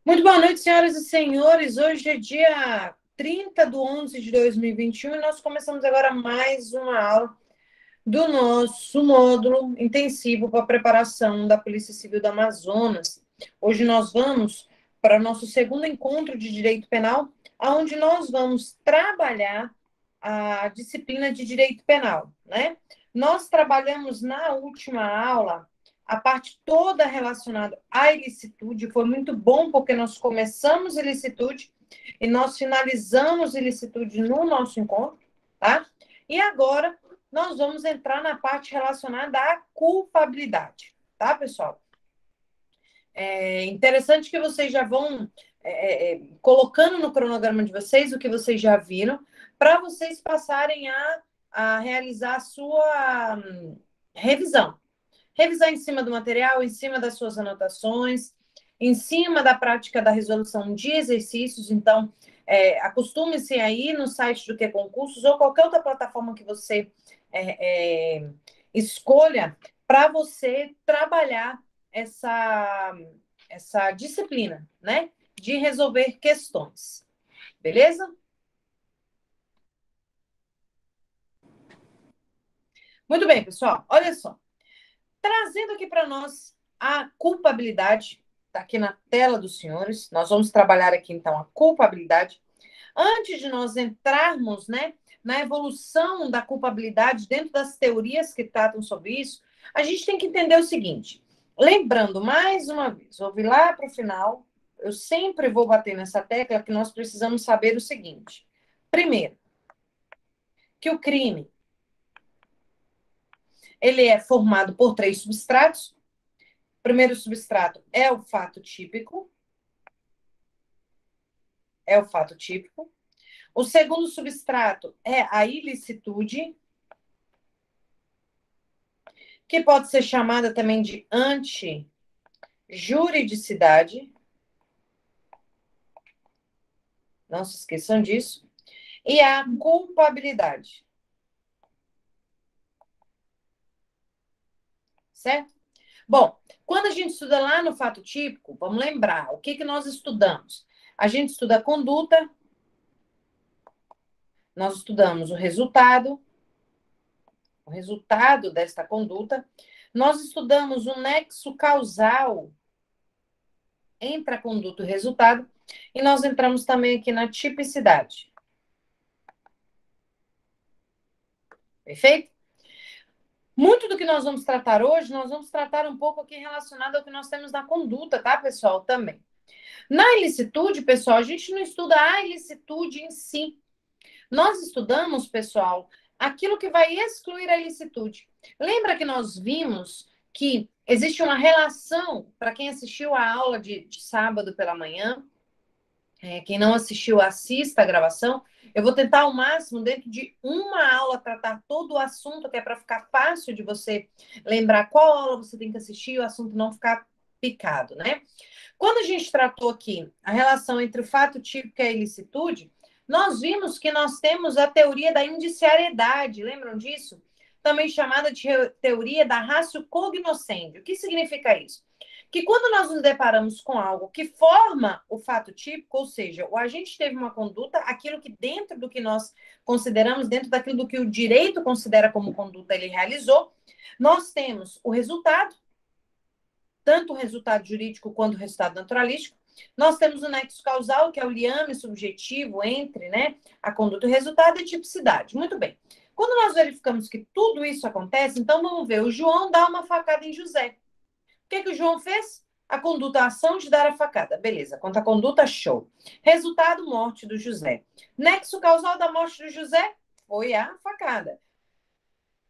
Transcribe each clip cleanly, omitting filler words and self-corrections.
Muito boa noite, senhoras e senhores. Hoje é dia 30/11/2021 e nós começamos agora mais uma aula do nosso módulo intensivo para a preparação da Polícia Civil do Amazonas. Hoje nós vamos para o nosso segundo encontro de Direito Penal, onde nós vamos trabalhar a disciplina de Direito Penal, né? Nós trabalhamos na última aula a parte toda relacionada à ilicitude. Foi muito bom, porque nós começamos ilicitude e nós finalizamos ilicitude no nosso encontro, tá? E agora nós vamos entrar na parte relacionada à culpabilidade, tá, pessoal? É interessante que vocês já vão colocando no cronograma de vocês o que vocês já viram, para vocês passarem a realizar a sua revisão. Revisar em cima do material, em cima das suas anotações, em cima da prática da resolução de exercícios. Então, acostume-se aí no site do Que Concursos ou qualquer outra plataforma que você escolha para você trabalhar essa disciplina, né? De resolver questões. Beleza? Muito bem, pessoal. Olha só. Trazendo aqui para nós a culpabilidade, está aqui na tela dos senhores. Nós vamos trabalhar aqui, então, a culpabilidade. Antes de nós entrarmos, né, na evolução da culpabilidade dentro das teorias que tratam sobre isso, a gente tem que entender o seguinte. Lembrando, mais uma vez, vou vir lá para o final, eu sempre vou bater nessa tecla que nós precisamos saber o seguinte. Primeiro, que o crime ele é formado por 3 substratos. O primeiro substrato é o fato típico. É o fato típico. O segundo substrato é a ilicitude, que pode ser chamada também de antijuridicidade. Não se esqueçam disso. E a culpabilidade. Certo? Bom, quando a gente estuda lá no fato típico, vamos lembrar, o que nós estudamos? A gente estuda a conduta, nós estudamos o resultado desta conduta, nós estudamos o nexo causal entre a conduta e o resultado, e nós entramos também aqui na tipicidade. Perfeito? Muito do que nós vamos tratar hoje, nós vamos tratar um pouco aqui relacionado ao que nós temos na conduta, tá, pessoal? Também. Na ilicitude, pessoal, a gente não estuda a ilicitude em si. Nós estudamos, pessoal, aquilo que vai excluir a ilicitude. Lembra que nós vimos que existe uma relação, para quem assistiu a aula de sábado pela manhã, quem não assistiu, assista a gravação. Eu vou tentar ao máximo, dentro de uma aula, tratar todo o assunto, que é para ficar fácil de você lembrar qual aula você tem que assistir e o assunto não ficar picado, né? Quando a gente tratou aqui a relação entre o fato típico e a ilicitude, nós vimos que nós temos a teoria da indiciariedade, lembram disso? Também chamada de teoria da ratio cognoscendi. O que significa isso? Que quando nós nos deparamos com algo que forma o fato típico, ou seja, o agente teve uma conduta, aquilo que dentro do que nós consideramos, dentro daquilo do que o direito considera como conduta, ele realizou, nós temos o resultado, tanto o resultado jurídico quanto o resultado naturalístico. Nós temos o nexo causal, que é o liame subjetivo entre, né, a conduta e o resultado, e a tipicidade. Muito bem. Quando nós verificamos que tudo isso acontece, então vamos ver, o João dá uma facada em José. O que o João fez? A conduta, a ação de dar a facada. Beleza, quanto à conduta, show. Resultado, morte do José. Nexo causal da morte do José foi a facada.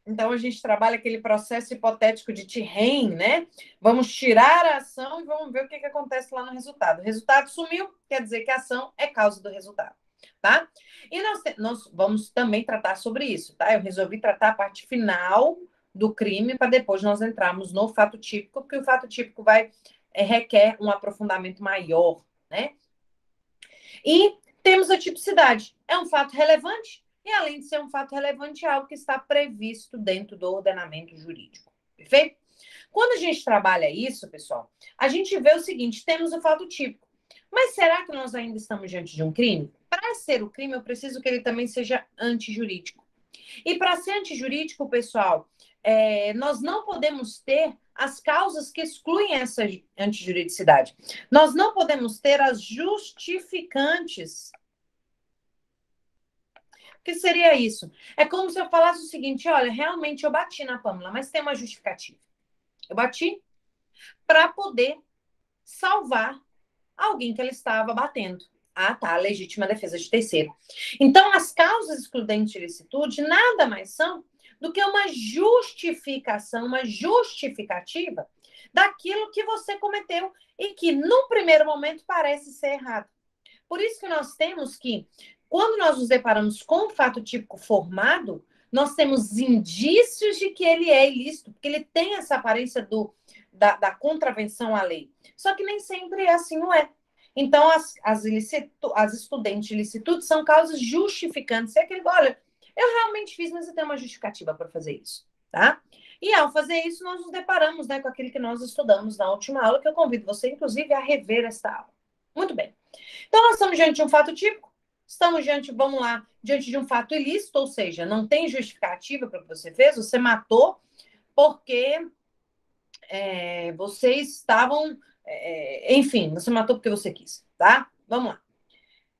Então, a gente trabalha aquele processo hipotético de Tirren, né? Vamos tirar a ação e vamos ver o que acontece lá no resultado. O resultado sumiu, quer dizer que a ação é causa do resultado, tá? E nós vamos também tratar sobre isso, tá? Eu resolvi tratar a parte final do crime para depois nós entrarmos no fato típico, porque o fato típico requer um aprofundamento maior, né? E temos a tipicidade. É um fato relevante? E, além de ser um fato relevante, é algo que está previsto dentro do ordenamento jurídico. Perfeito? Quando a gente trabalha isso, pessoal, a gente vê o seguinte, temos o fato típico. Mas será que nós ainda estamos diante de um crime? Para ser o crime, eu preciso que ele também seja antijurídico. E para ser antijurídico, pessoal, nós não podemos ter as causas que excluem essa antijuridicidade. Nós não podemos ter as justificantes. O que seria isso? É como se eu falasse o seguinte: olha, realmente eu bati na Pâmela, mas tem uma justificativa. Eu bati para poder salvar alguém que ela estava batendo. Ah, tá, legítima defesa de terceiro. Então, as causas excludentes de ilicitude nada mais são do que uma justificação, uma justificativa daquilo que você cometeu e que, no primeiro momento, parece ser errado. Por isso que nós temos que, quando nós nos deparamos com um fato típico formado, nós temos indícios de que ele é ilícito, porque ele tem essa aparência da contravenção à lei. Só que nem sempre assim não é. Então, as estudantes de ilicitude são causas justificantes. É aquele, olha, eu realmente fiz, mas eu tenho uma justificativa para fazer isso, tá? E ao fazer isso, nós nos deparamos, né, com aquilo que nós estudamos na última aula, que eu convido você, inclusive, a rever esta aula. Muito bem. Então, nós estamos diante de um fato típico, estamos diante, vamos lá, diante de um fato ilícito, ou seja, não tem justificativa para o que você fez, você matou porque vocês estavam, enfim, você matou porque você quis, tá? Vamos lá.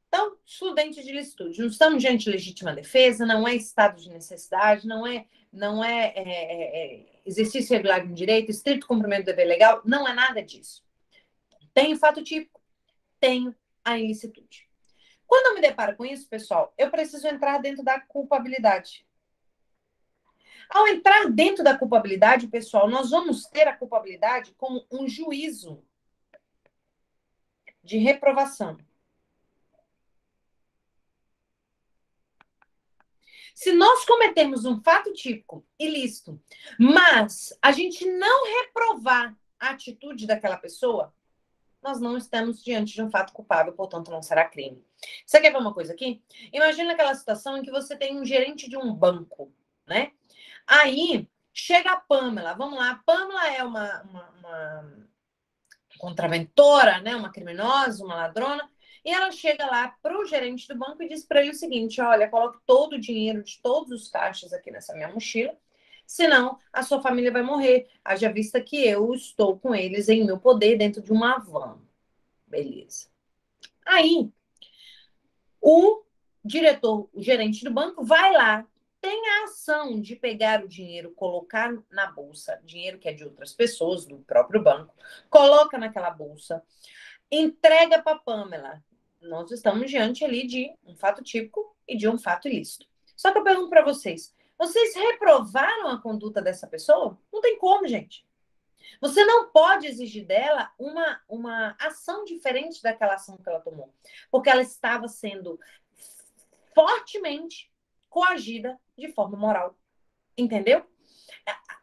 Então, estudante de ilicitude, não estamos diante de legítima defesa, não é estado de necessidade, não é exercício regular de direito, estrito cumprimento do dever legal, não é nada disso. Tenho fato típico, tenho a ilicitude. Quando eu me deparo com isso, pessoal, eu preciso entrar dentro da culpabilidade. Ao entrar dentro da culpabilidade, pessoal, nós vamos ter a culpabilidade como um juízo de reprovação. Se nós cometemos um fato típico ilícito, mas a gente não reprovar a atitude daquela pessoa, nós não estamos diante de um fato culpável, portanto, não será crime. Você quer ver uma coisa aqui? Imagina aquela situação em que você tem um gerente de um banco, né? Aí chega a Pâmela, vamos lá, a Pâmela é uma contraventora, né? Uma criminosa, uma ladrona, e ela chega lá para o gerente do banco e diz para ele o seguinte: olha, coloque todo o dinheiro de todos os caixas aqui nessa minha mochila, senão a sua família vai morrer. Haja vista que eu estou com eles em meu poder dentro de uma van. Beleza. Aí, o diretor, o gerente do banco, vai lá, tem a ação de pegar o dinheiro, colocar na bolsa, dinheiro que é de outras pessoas, do próprio banco, coloca naquela bolsa, entrega para a Pâmela. Nós estamos diante ali de um fato típico e de um fato ilícito. Só que eu pergunto para vocês, vocês reprovaram a conduta dessa pessoa? Não tem como, gente. Você não pode exigir dela uma ação diferente daquela ação que ela tomou, porque ela estava sendo fortemente coagida de forma moral. Entendeu?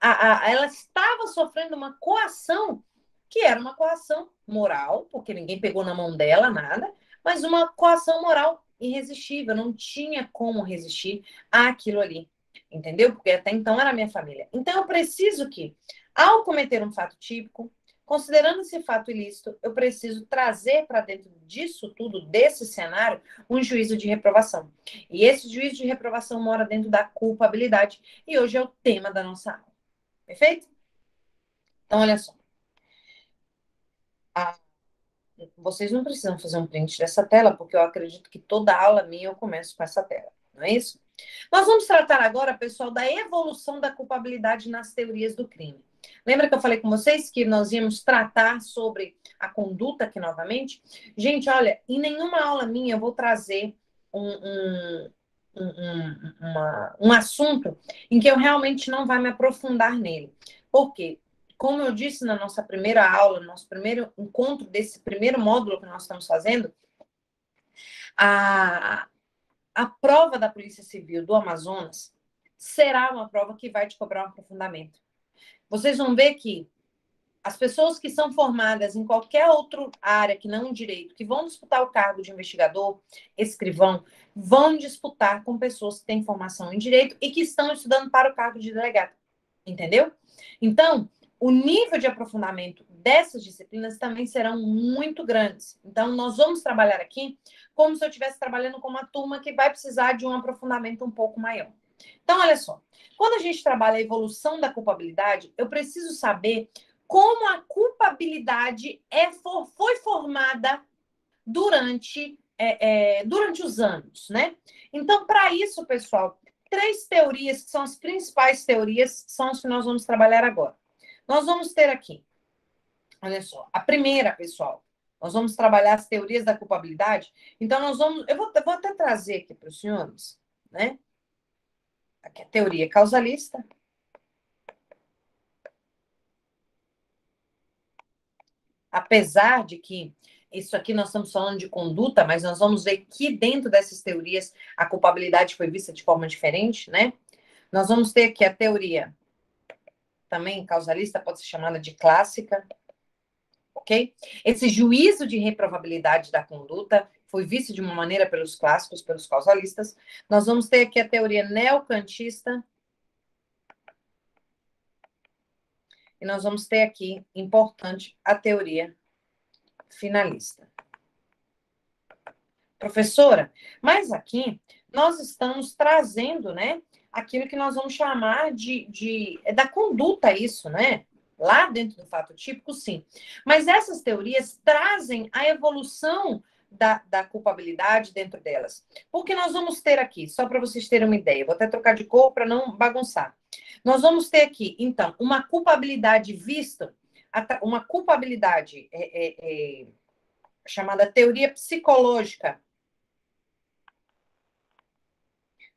Ela estava sofrendo uma coação, que era uma coação moral, porque ninguém pegou na mão dela nada, mas uma coação moral irresistível, não tinha como resistir àquilo ali, entendeu? Porque até então era minha família. Então eu preciso que, ao cometer um fato típico, considerando esse fato ilícito, eu preciso trazer para dentro disso tudo, desse cenário, um juízo de reprovação. E esse juízo de reprovação mora dentro da culpabilidade. E hoje é o tema da nossa aula. Perfeito? Então, olha só. Vocês não precisam fazer um print dessa tela, porque eu acredito que toda aula minha eu começo com essa tela. Não é isso? Nós vamos tratar agora, pessoal, da evolução da culpabilidade nas teorias do crime. Lembra que eu falei com vocês que nós íamos tratar sobre a conduta aqui novamente? Gente, olha, em nenhuma aula minha eu vou trazer um assunto em que eu realmente não vai me aprofundar nele. Por quê? Como eu disse na nossa primeira aula, no nosso primeiro encontro desse primeiro módulo que nós estamos fazendo, a prova da Polícia Civil do Amazonas será uma prova que vai te cobrar um aprofundamento. Vocês vão ver que as pessoas que são formadas em qualquer outra área que não o direito, que vão disputar o cargo de investigador, escrivão, vão disputar com pessoas que têm formação em direito e que estão estudando para o cargo de delegado. Entendeu? Então, o nível de aprofundamento dessas disciplinas também serão muito grandes. Então, nós vamos trabalhar aqui como se eu estivesse trabalhando com uma turma que vai precisar de um aprofundamento um pouco maior. Então, olha só, quando a gente trabalha a evolução da culpabilidade, eu preciso saber como a culpabilidade foi formada durante os anos, né? Então, para isso, pessoal, 3 teorias que são as principais teorias são as que nós vamos trabalhar agora. Nós vamos ter aqui, olha só, a primeira, pessoal, nós vamos trabalhar as teorias da culpabilidade. Então, eu vou até trazer aqui para os senhores, né? Aqui a teoria causalista. Apesar de que isso aqui nós estamos falando de conduta, mas nós vamos ver que dentro dessas teorias a culpabilidade foi vista de forma diferente, né? Nós vamos ter aqui a teoria também causalista, pode ser chamada de clássica, ok? Esse juízo de reprovabilidade da conduta foi visto de uma maneira pelos clássicos, pelos causalistas. Nós vamos ter aqui a teoria neocantista. E nós vamos ter aqui, importante, a teoria finalista. Professora, mas aqui nós estamos trazendo, né, aquilo que nós vamos chamar da conduta, isso, né? Lá dentro do fato típico, sim. Mas essas teorias trazem a evolução da culpabilidade dentro delas. Porque nós vamos ter aqui, só para vocês terem uma ideia, vou até trocar de cor para não bagunçar. Nós vamos ter aqui, então, uma culpabilidade vista, uma culpabilidade chamada teoria psicológica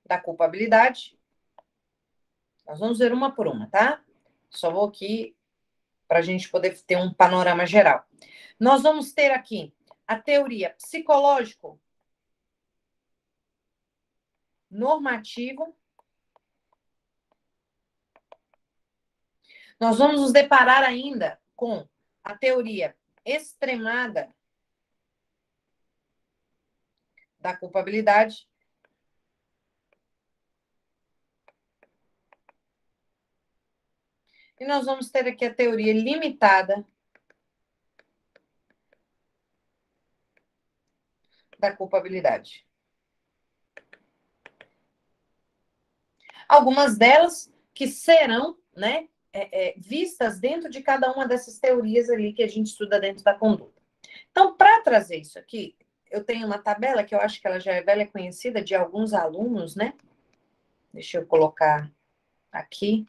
da culpabilidade. Nós vamos ver uma por uma, tá? Só vou aqui para a gente poder ter um panorama geral. Nós vamos ter aqui a teoria psicológico normativa. Nós vamos nos deparar ainda com a teoria extremada da culpabilidade. E nós vamos ter aqui a teoria limitada da culpabilidade. Algumas delas que serão, né, vistas dentro de cada uma dessas teorias ali que a gente estuda dentro da conduta. Então, para trazer isso aqui, eu tenho uma tabela que eu acho que ela já é velha conhecida de alguns alunos, né? Deixa eu colocar aqui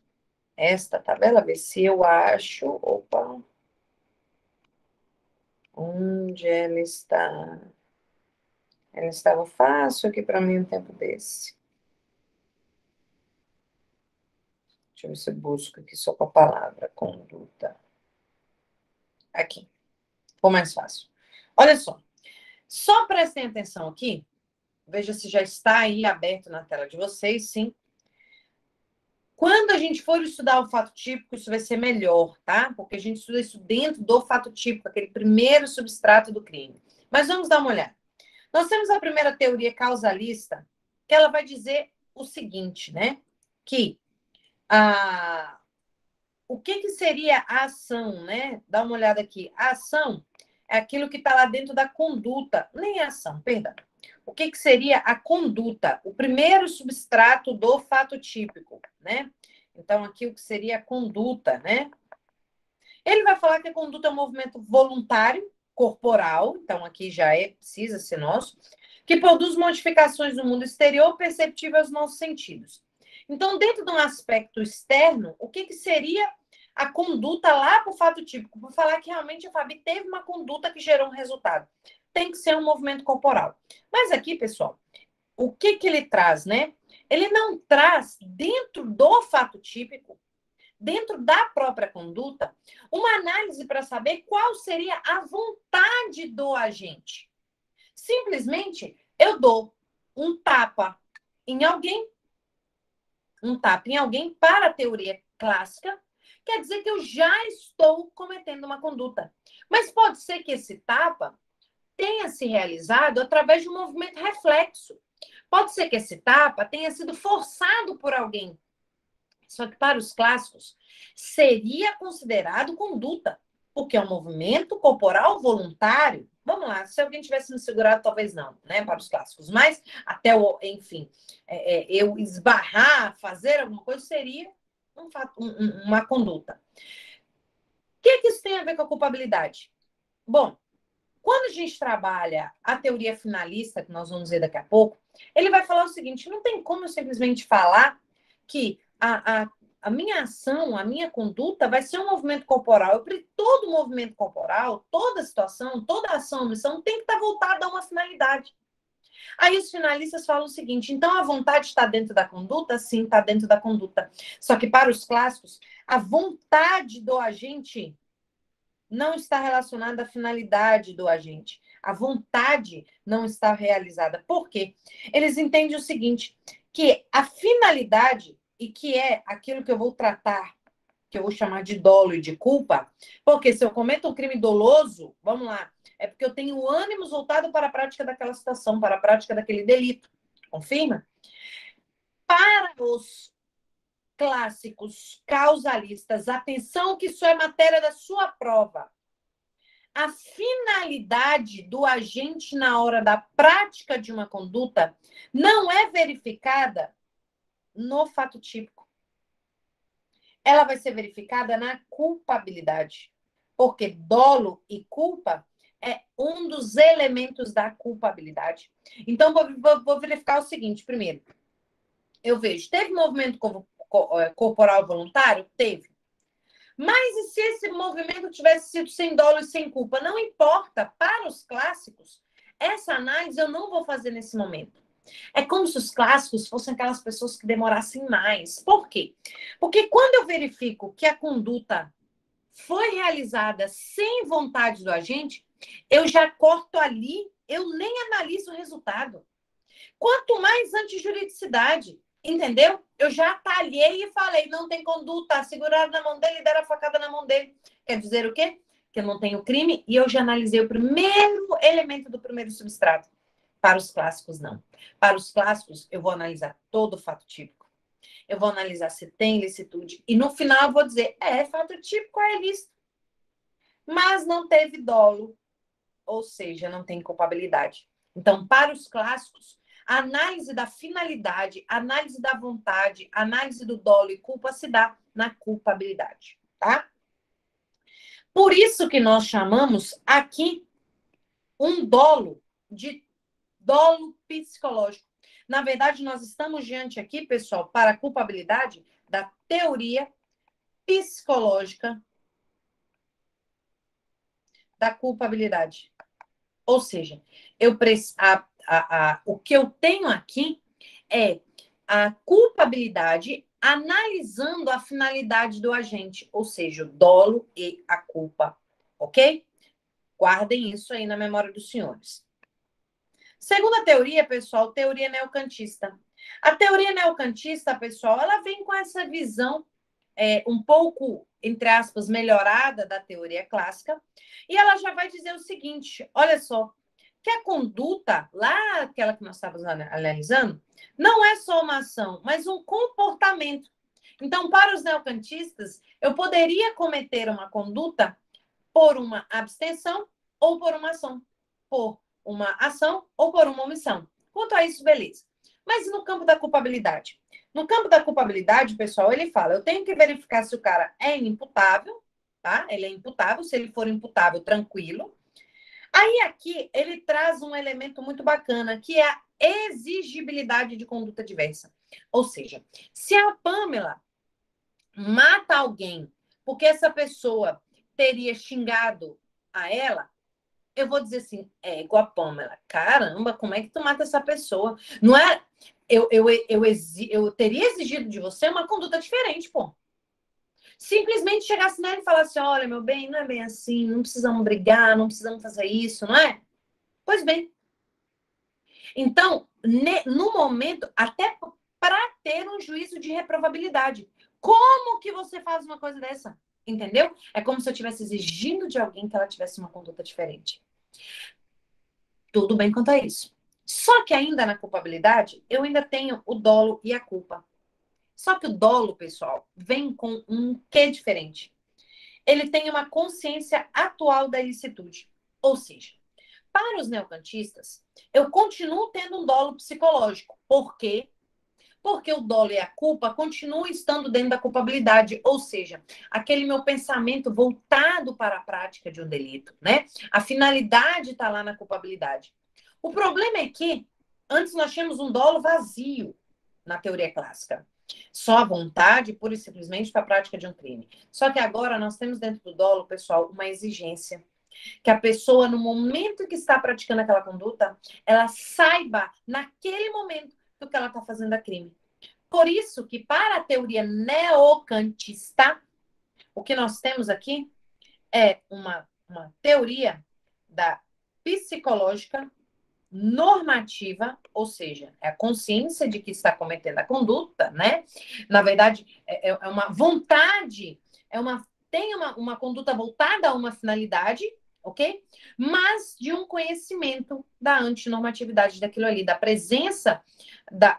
esta tabela, ver se eu acho. Opa! Onde ela está? Ela estava fácil aqui para mim um tempo desse. Deixa eu ver se eu busco aqui só com a palavra conduta. Aqui. Ficou mais fácil. Olha só prestem atenção aqui. Veja se já está aí aberto na tela de vocês, sim. Quando a gente for estudar o fato típico, isso vai ser melhor, tá? Porque a gente estuda isso dentro do fato típico, aquele primeiro substrato do crime. Mas vamos dar uma olhada. Nós temos a primeira teoria causalista, que ela vai dizer o seguinte, né? Que o que seria a ação, né? Dá uma olhada aqui. A ação é aquilo que está lá dentro da conduta. Nem a ação, perdão. O que seria a conduta? O primeiro substrato do fato típico, né? Então, aqui o que seria a conduta, né? Ele vai falar que a conduta é um movimento voluntário, corporal, então aqui já precisa ser nosso, que produz modificações no mundo exterior perceptíveis aos nossos sentidos. Então, dentro de um aspecto externo, o que seria a conduta lá para o fato típico? Para falar que realmente a Fabi teve uma conduta que gerou um resultado. Tem que ser um movimento corporal. Mas aqui, pessoal, o que ele traz, né? Ele não traz dentro do fato típico, dentro da própria conduta, uma análise para saber qual seria a vontade do agente. Simplesmente, eu dou um tapa em alguém para a teoria clássica, quer dizer que eu já estou cometendo uma conduta. Mas pode ser que esse tapa tenha se realizado através de um movimento reflexo. Pode ser que esse tapa tenha sido forçado por alguém. Só que para os clássicos seria considerado conduta, Porque é um movimento corporal voluntário. Vamos lá, se alguém tivesse me segurado, talvez não, né? Para os clássicos. Mas até, enfim, eu esbarrar, fazer alguma coisa, seria uma conduta. O que isso tem a ver com a culpabilidade? Bom, quando a gente trabalha a teoria finalista, que nós vamos ver daqui a pouco, ele vai falar o seguinte: não tem como eu simplesmente falar que a minha ação, a minha conduta vai ser um movimento corporal. Todo movimento corporal, toda situação, toda ação, missão tem que estar voltada a uma finalidade. Aí os finalistas falam o seguinte: então a vontade está dentro da conduta? Sim, está dentro da conduta. Só que para os clássicos, a vontade do agente não está relacionada à finalidade do agente. A vontade não está realizada. Por quê? Eles entendem o seguinte, que a finalidade, e que é aquilo que eu vou tratar, que eu vou chamar de dolo e de culpa, porque se eu cometo um crime doloso, vamos lá, é porque eu tenho o ânimo voltado para a prática daquela situação, para a prática daquele delito. Confirma? Para os clássicos causalistas, atenção que isso é matéria da sua prova. A finalidade do agente na hora da prática de uma conduta não é verificada no fato típico. Ela vai ser verificada na culpabilidade. Porque dolo e culpa é um dos elementos da culpabilidade. Então, vou verificar o seguinte, primeiro. Eu vejo, teve movimento corporal voluntário? Teve. Mas e se esse movimento tivesse sido sem dolo e sem culpa? Não importa, para os clássicos, essa análise eu não vou fazer nesse momento. É como se os clássicos fossem aquelas pessoas que demorassem mais. Por quê? Porque quando eu verifico que a conduta foi realizada sem vontade do agente, eu já corto ali, eu nem analiso o resultado. Quanto mais antijuridicidade, entendeu? Eu já talhei e falei, não tem conduta, seguraram na mão dele, deram a facada na mão dele. Quer dizer o quê? Que eu não tenho crime e eu já analisei o primeiro elemento do primeiro substrato. Para os clássicos, não. Para os clássicos, eu vou analisar todo o fato típico. Eu vou analisar se tem ilicitude. E no final eu vou dizer, fato típico é ilícito. Mas não teve dolo, ou seja, não tem culpabilidade. Então, para os clássicos, a análise da finalidade, a análise da vontade, a análise do dolo e culpa se dá na culpabilidade, tá? Por isso que nós chamamos aqui um dolo de dolo psicológico. Na verdade, nós estamos diante aqui, pessoal, para a culpabilidade da teoria psicológica da culpabilidade. Ou seja, o que eu tenho aqui é a culpabilidade analisando a finalidade do agente, ou seja, o dolo e a culpa, ok? Guardem isso aí na memória dos senhores. Segunda teoria, pessoal, teoria neocantista. A teoria neocantista, pessoal, ela vem com essa visão um pouco, entre aspas, melhorada da teoria clássica, e ela já vai dizer o seguinte, olha só, que a conduta, lá aquela que nós estávamos analisando, não é só uma ação, mas um comportamento. Então, para os neocantistas, eu poderia cometer uma conduta por uma abstenção ou por uma ação. Por uma ação ou por uma omissão. Quanto a isso, beleza. Mas no campo da culpabilidade? No campo da culpabilidade, pessoal, ele fala, eu tenho que verificar se o cara é imputável, tá? Ele é imputável, se ele for imputável, tranquilo. Aí aqui ele traz um elemento muito bacana, que é a exigibilidade de conduta diversa. Ou seja, se a Pamela mata alguém porque essa pessoa teria xingado a ela, eu vou dizer assim, igual a Pamela, caramba, como é que tu mata essa pessoa? Não é... Eu teria exigido de você uma conduta diferente, pô. Simplesmente chegasse nela e falasse, olha, meu bem, não é bem assim, não precisamos brigar, não precisamos fazer isso, não é? Pois bem. Então, no momento, até para ter um juízo de reprovabilidade. Como que você faz uma coisa dessa? Entendeu? É como se eu estivesse exigindo de alguém que ela tivesse uma conduta diferente. Tudo bem quanto a isso. Só que ainda na culpabilidade, eu ainda tenho o dolo e a culpa. Só que o dolo, pessoal, vem com um quê diferente. ele tem uma consciência atual da ilicitude. Ou seja, para os neocantistas, eu continuo tendo um dolo psicológico. Por quê? Porque o dolo e a culpa continuam estando dentro da culpabilidade, ou seja, aquele meu pensamento voltado para a prática de um delito, né? A finalidade está lá na culpabilidade. O problema é que antes nós tínhamos um dolo vazio na teoria clássica. Só a vontade, pura e simplesmente, para a prática de um crime. Só que agora nós temos dentro do dolo, pessoal, uma exigência que a pessoa, no momento que está praticando aquela conduta, ela saiba, naquele momento, que o que ela está fazendo é crime. Por isso que, para a teoria neocantista, o que nós temos aqui é uma teoria da psicológica normativa, ou seja, é a consciência de que está cometendo a conduta, né? Na verdade, é uma vontade, tem uma conduta voltada a uma finalidade, ok? Mas de um conhecimento da antinormatividade daquilo ali, da presença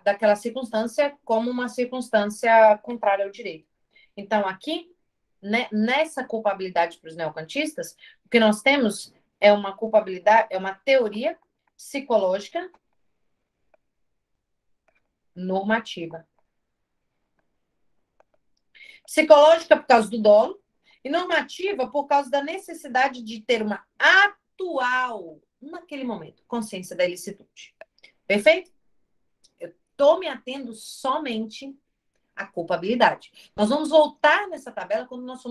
daquela circunstância como uma circunstância contrária ao direito. Então, aqui, né, nessa culpabilidade para os neocantistas, o que nós temos é uma culpabilidade, é uma teoria psicológica normativa. Psicológica por causa do dolo e normativa por causa da necessidade de ter uma atual, naquele momento, consciência da ilicitude. Perfeito? Eu estou me atendo somente à culpabilidade. Nós vamos voltar nessa tabela quando nós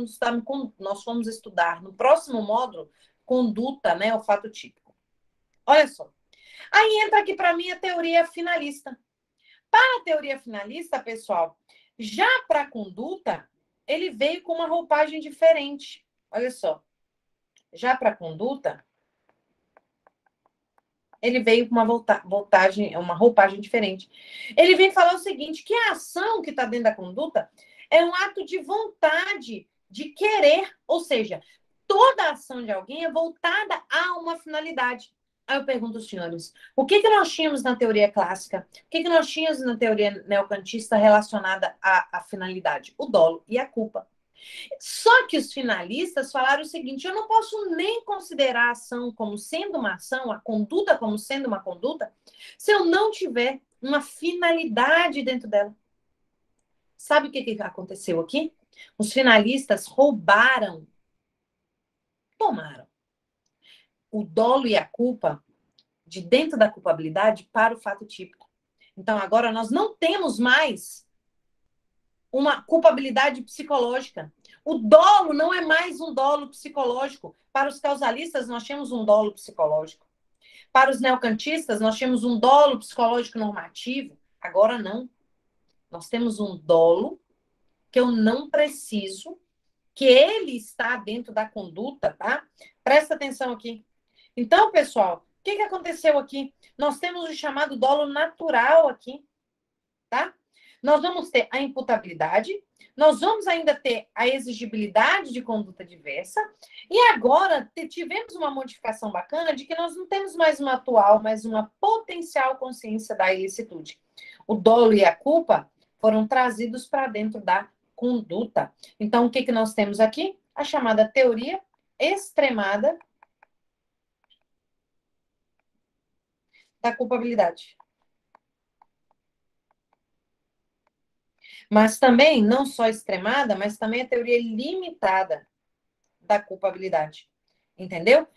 formos estudar no próximo módulo conduta, né, o fato típico. Olha só. Aí entra aqui para mim a teoria finalista. Para a teoria finalista, pessoal, já para a conduta, ele veio com uma roupagem diferente. Olha só. Já para a conduta, ele veio com uma roupagem diferente. Ele vem falar o seguinte, que a ação que está dentro da conduta é um ato de vontade, de querer, ou seja, toda a ação de alguém é voltada a uma finalidade. Aí eu pergunto aos senhores, o que nós tínhamos na teoria clássica? O que nós tínhamos na teoria neocantista relacionada à finalidade? O dolo e a culpa. Só que os finalistas falaram o seguinte, eu não posso nem considerar a ação como sendo uma ação, a conduta como sendo uma conduta, se eu não tiver uma finalidade dentro dela. Sabe o que aconteceu aqui? Os finalistas tomaram o dolo e a culpa de dentro da culpabilidade para o fato típico. Então, agora nós não temos mais uma culpabilidade psicológica. O dolo não é mais um dolo psicológico. Para os causalistas, nós temos um dolo psicológico. Para os neocantistas, nós temos um dolo psicológico normativo. Agora não. Nós temos um dolo que eu não preciso, que ele está dentro da conduta, tá? Presta atenção aqui. Então, pessoal, o que aconteceu aqui? Nós temos o chamado dolo natural aqui, tá? Nós vamos ter a imputabilidade, nós vamos ainda ter a exigibilidade de conduta diversa, e agora tivemos uma modificação bacana de que nós não temos mais uma atual, mas uma potencial consciência da ilicitude. O dolo e a culpa foram trazidos para dentro da conduta. Então, o que nós temos aqui? A chamada teoria extremada da culpabilidade. Mas também, não só extremada, mas também a teoria limitada da culpabilidade. Entendeu?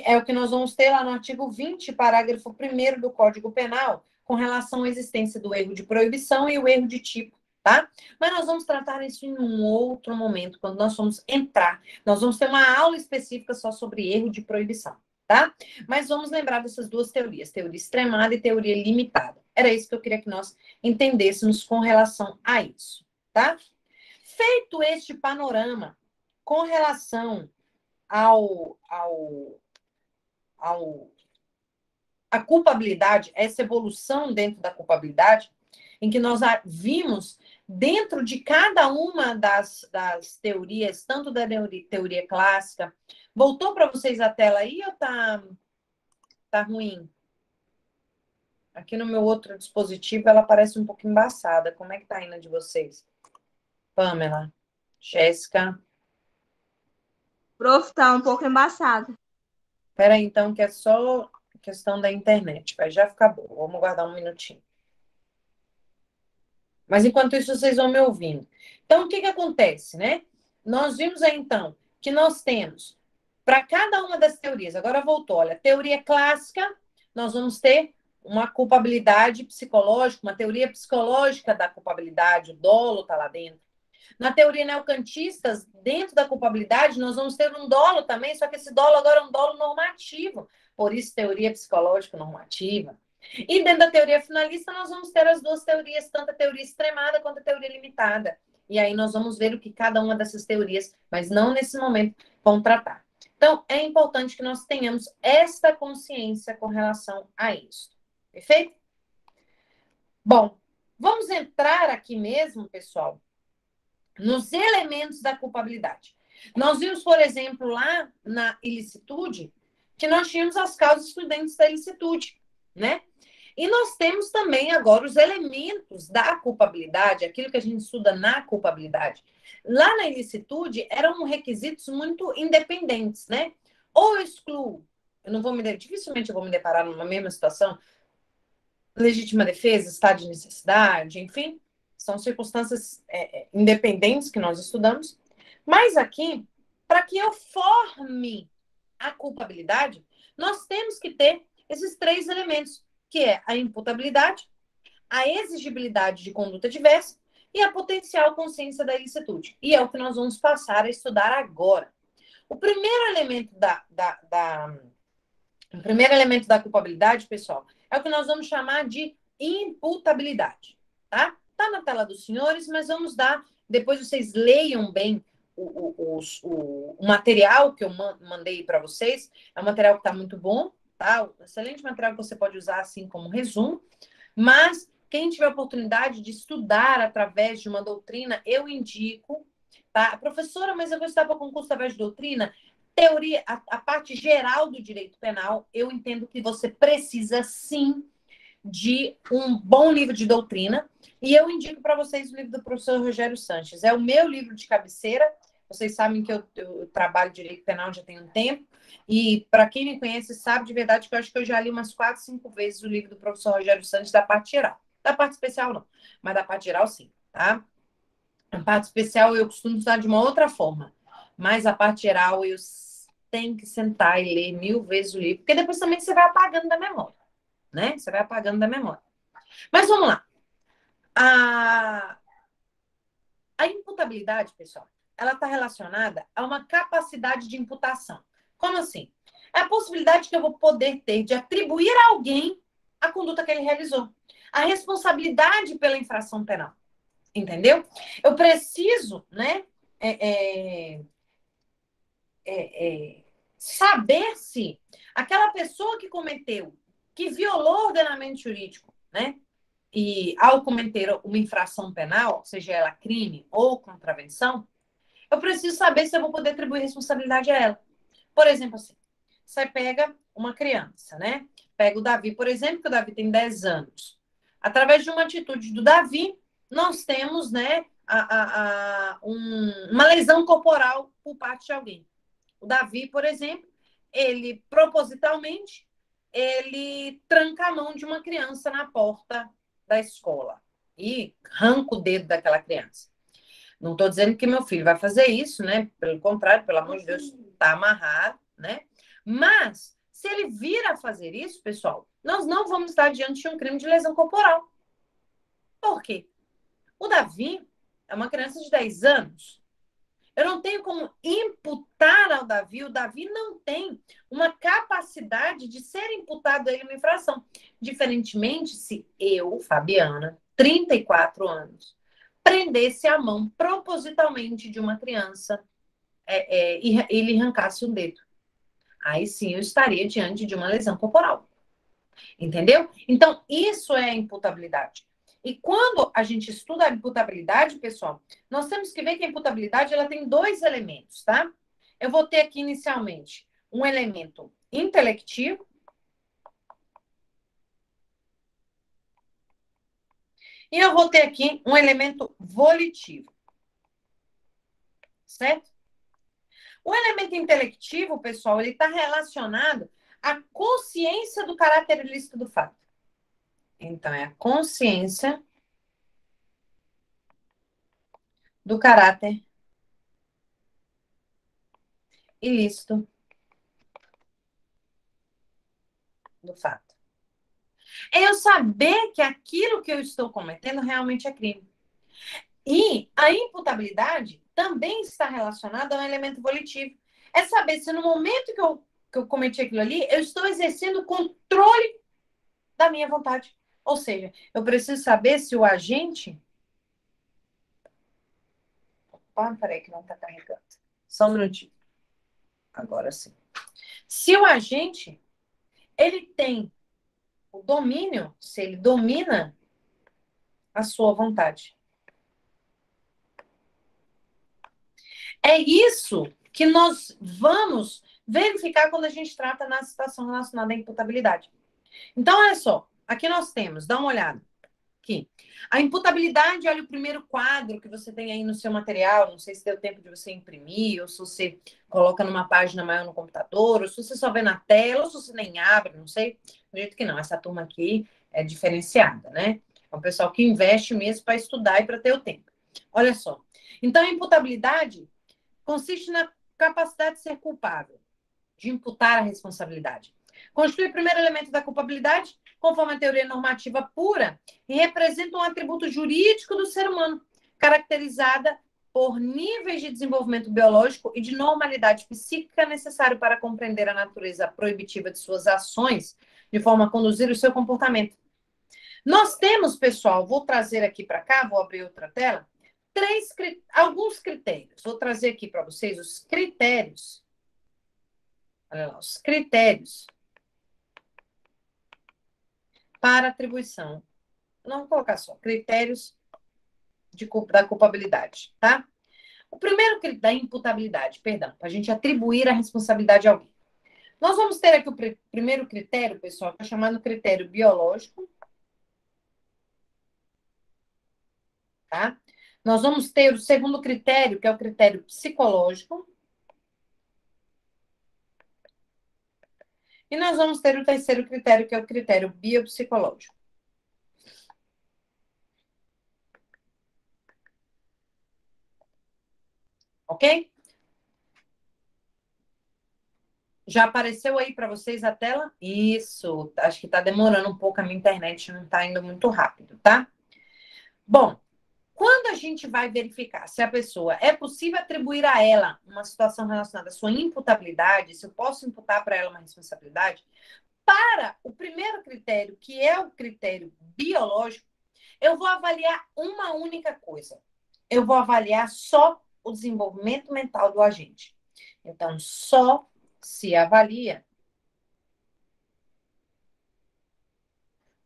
É o que nós vamos ter lá no artigo 20, parágrafo 1º do Código Penal, com relação à existência do erro de proibição e o erro de tipo, tá? Mas nós vamos tratar isso em um outro momento, quando nós vamos entrar. Nós vamos ter uma aula específica só sobre erro de proibição, tá? Mas vamos lembrar dessas duas teorias, teoria extremada e teoria limitada. Era isso que eu queria que nós entendêssemos com relação a isso, tá? Feito este panorama com relação a culpabilidade, essa evolução dentro da culpabilidade, em que nós vimos dentro de cada uma das teorias, tanto da teoria clássica, voltou para vocês a tela aí ou tá ruim? Aqui no meu outro dispositivo ela parece um pouco embaçada. Como é que tá indo de vocês? Pamela, Jéssica. Prof, tá um pouco embaçado. Espera aí, então, que é só questão da internet. Vai já ficar bom. Vamos guardar um minutinho. Mas enquanto isso, vocês vão me ouvindo. Então, o que que acontece, né? Nós vimos aí, então, que nós temos, para cada uma das teorias, agora voltou, olha, teoria clássica, nós vamos ter uma culpabilidade psicológica, uma teoria psicológica da culpabilidade, o dolo está lá dentro. Na teoria neocantistas, dentro da culpabilidade, nós vamos ter um dolo também, só que esse dolo agora é um dolo normativo, por isso teoria psicológica normativa. E dentro da teoria finalista, nós vamos ter as duas teorias, tanto a teoria extremada quanto a teoria limitada. E aí nós vamos ver o que cada uma dessas teorias, mas não nesse momento, vão tratar. Então, é importante que nós tenhamos esta consciência com relação a isso. Perfeito? Bom, vamos entrar aqui mesmo, pessoal, nos elementos da culpabilidade. Nós vimos, por exemplo, lá na ilicitude, que nós tínhamos as causas excludentes da ilicitude, né? E nós temos também agora os elementos da culpabilidade, aquilo que a gente estuda na culpabilidade. Lá na ilicitude eram requisitos muito independentes, né? Ou eu excluo, eu não vou me, dificilmente eu vou me deparar numa mesma situação, legítima defesa, estado de necessidade, enfim, são circunstâncias independentes que nós estudamos. Mas aqui, para que eu forme a culpabilidade, nós temos que ter esses três elementos, que é a imputabilidade, a exigibilidade de conduta diversa e a potencial consciência da ilicitude. E é o que nós vamos passar a estudar agora. O primeiro elemento o primeiro elemento da culpabilidade, pessoal, é o que nós vamos chamar de imputabilidade, tá? Tá na tela dos senhores, mas vamos dar, depois vocês leiam bem o material que eu mandei para vocês. É um material que está muito bom, tá? Um excelente material que você pode usar assim como resumo, mas quem tiver oportunidade de estudar através de uma doutrina, eu indico, tá? Professora, mas eu vou estudar para concurso através de doutrina? Teoria, a parte geral do direito penal, eu entendo que você precisa sim de um bom livro de doutrina. E eu indico para vocês o livro do professor Rogério Sanches. É o meu livro de cabeceira. Vocês sabem que eu trabalho direito penal já tem um tempo. E para quem me conhece, sabe de verdade que eu acho que eu já li umas 4, 5 vezes o livro do professor Rogério Sanches da parte geral. Da parte especial, não. Mas da parte geral, sim. Tá? A parte especial eu costumo usar de uma outra forma. Mas a parte geral eu tenho que sentar e ler 1000 vezes o livro. Porque depois também você vai apagando da memória. Né? Você vai apagando da memória. Mas vamos lá. A imputabilidade, pessoal, ela está relacionada a uma capacidade de imputação. Como assim? É a possibilidade que eu vou poder ter de atribuir a alguém a conduta que ele realizou. A responsabilidade pela infração penal. Entendeu? Eu preciso, né, saber se aquela pessoa que cometeu, que violou o ordenamento jurídico, né, e ao cometer uma infração penal, seja ela crime ou contravenção, eu preciso saber se eu vou poder atribuir responsabilidade a ela. Por exemplo, assim, você pega uma criança, né? Pega o Davi, por exemplo, que o Davi tem 10 anos. Através de uma atitude do Davi, nós temos, né, uma lesão corporal por parte de alguém. O Davi, por exemplo, ele propositalmente, ele tranca a mão de uma criança na porta da escola e arranca o dedo daquela criança. Não estou dizendo que meu filho vai fazer isso, né? Pelo contrário, pelo amor de Deus, está amarrado, né? Mas, se ele vir a fazer isso, pessoal, nós não vamos estar diante de um crime de lesão corporal. Por quê? O Davi é uma criança de 10 anos. Eu não tenho como imputar ao Davi, o Davi não tem uma capacidade de ser imputado a ele uma infração. Diferentemente, se eu, Fabiana, 34 anos, prendesse a mão propositalmente de uma criança e ele arrancasse um dedo. Aí sim eu estaria diante de uma lesão corporal. Entendeu? Então, isso é a imputabilidade. E quando a gente estuda a imputabilidade, pessoal, nós temos que ver que a imputabilidade ela tem dois elementos, tá? Eu vou ter aqui inicialmente um elemento intelectivo e eu vou ter aqui um elemento volitivo. Certo? O elemento intelectivo, pessoal, ele está relacionado à consciência do caráter ilícito do fato. Então, é a consciência do caráter ilícito do fato. É eu saber que aquilo que eu estou cometendo realmente é crime. E a imputabilidade também está relacionada a um elemento volitivo. É saber se no momento que eu cometi aquilo ali, eu estou exercendo o controle da minha vontade. Ou seja, eu preciso saber se o agente. Ah, peraí, que não está carregando. Só um minutinho. Agora sim. Se o agente ele tem o domínio, se ele domina a sua vontade. É isso que nós vamos verificar quando a gente trata na situação relacionada à imputabilidade. Então, olha só, aqui nós temos, dá uma olhada. Aqui. A imputabilidade, olha o primeiro quadro que você tem aí no seu material, não sei se deu tempo de você imprimir, ou se você coloca numa página maior no computador, ou se você só vê na tela, ou se você nem abre, não sei. Do jeito que não, essa turma aqui é diferenciada, né? É um pessoal que investe mesmo para estudar e para ter o tempo. Olha só. Então, a imputabilidade consiste na capacidade de ser culpável, de imputar a responsabilidade. Constitui o primeiro elemento da culpabilidade, conforme a teoria normativa pura, e representa um atributo jurídico do ser humano, caracterizada por níveis de desenvolvimento biológico e de normalidade psíquica necessário para compreender a natureza proibitiva de suas ações, de forma a conduzir o seu comportamento. Nós temos, pessoal, vou trazer aqui para cá, vou abrir outra tela, alguns critérios. Vou trazer aqui para vocês os critérios. Olha lá, os critérios para atribuição. Não vou colocar só, critérios da culpabilidade, tá? O primeiro da imputabilidade, perdão, para a gente atribuir a responsabilidade a alguém. Nós vamos ter aqui o primeiro critério, pessoal, que é chamado critério biológico, tá? Nós vamos ter o segundo critério, que é o critério psicológico. E nós vamos ter o terceiro critério, que é o critério biopsicológico. Ok? Já apareceu aí para vocês a tela? Isso, acho que está demorando um pouco, a minha internet não está indo muito rápido, tá? Bom, quando a gente vai verificar se a pessoa é possível atribuir a ela uma situação relacionada à sua imputabilidade, se eu posso imputar para ela uma responsabilidade, para o primeiro critério, que é o critério biológico, eu vou avaliar uma única coisa. Eu vou avaliar só o desenvolvimento mental do agente. Então, só se avalia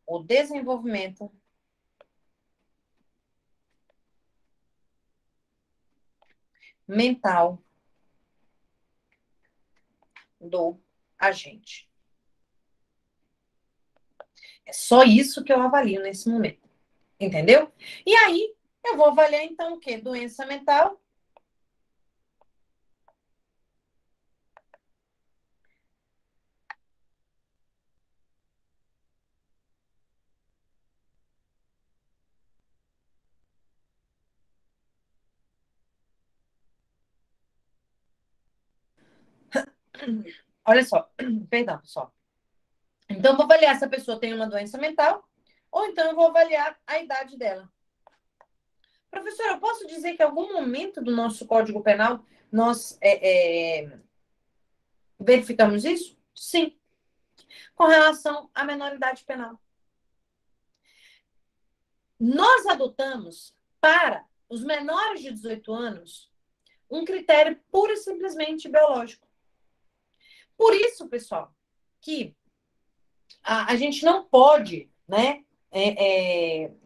o desenvolvimento mental do agente. É só isso que eu avalio nesse momento. Entendeu? E aí, eu vou avaliar, então, o quê? Doença mental. Olha só, perdão, pessoal. Então, eu vou avaliar se a pessoa tem uma doença mental, ou então eu vou avaliar a idade dela. Professor, eu posso dizer que em algum momento do nosso Código Penal nós verificamos isso? Sim. Com relação à menoridade penal. Nós adotamos para os menores de 18 anos um critério pura e simplesmente biológico. Por isso, pessoal, que a gente não pode, né,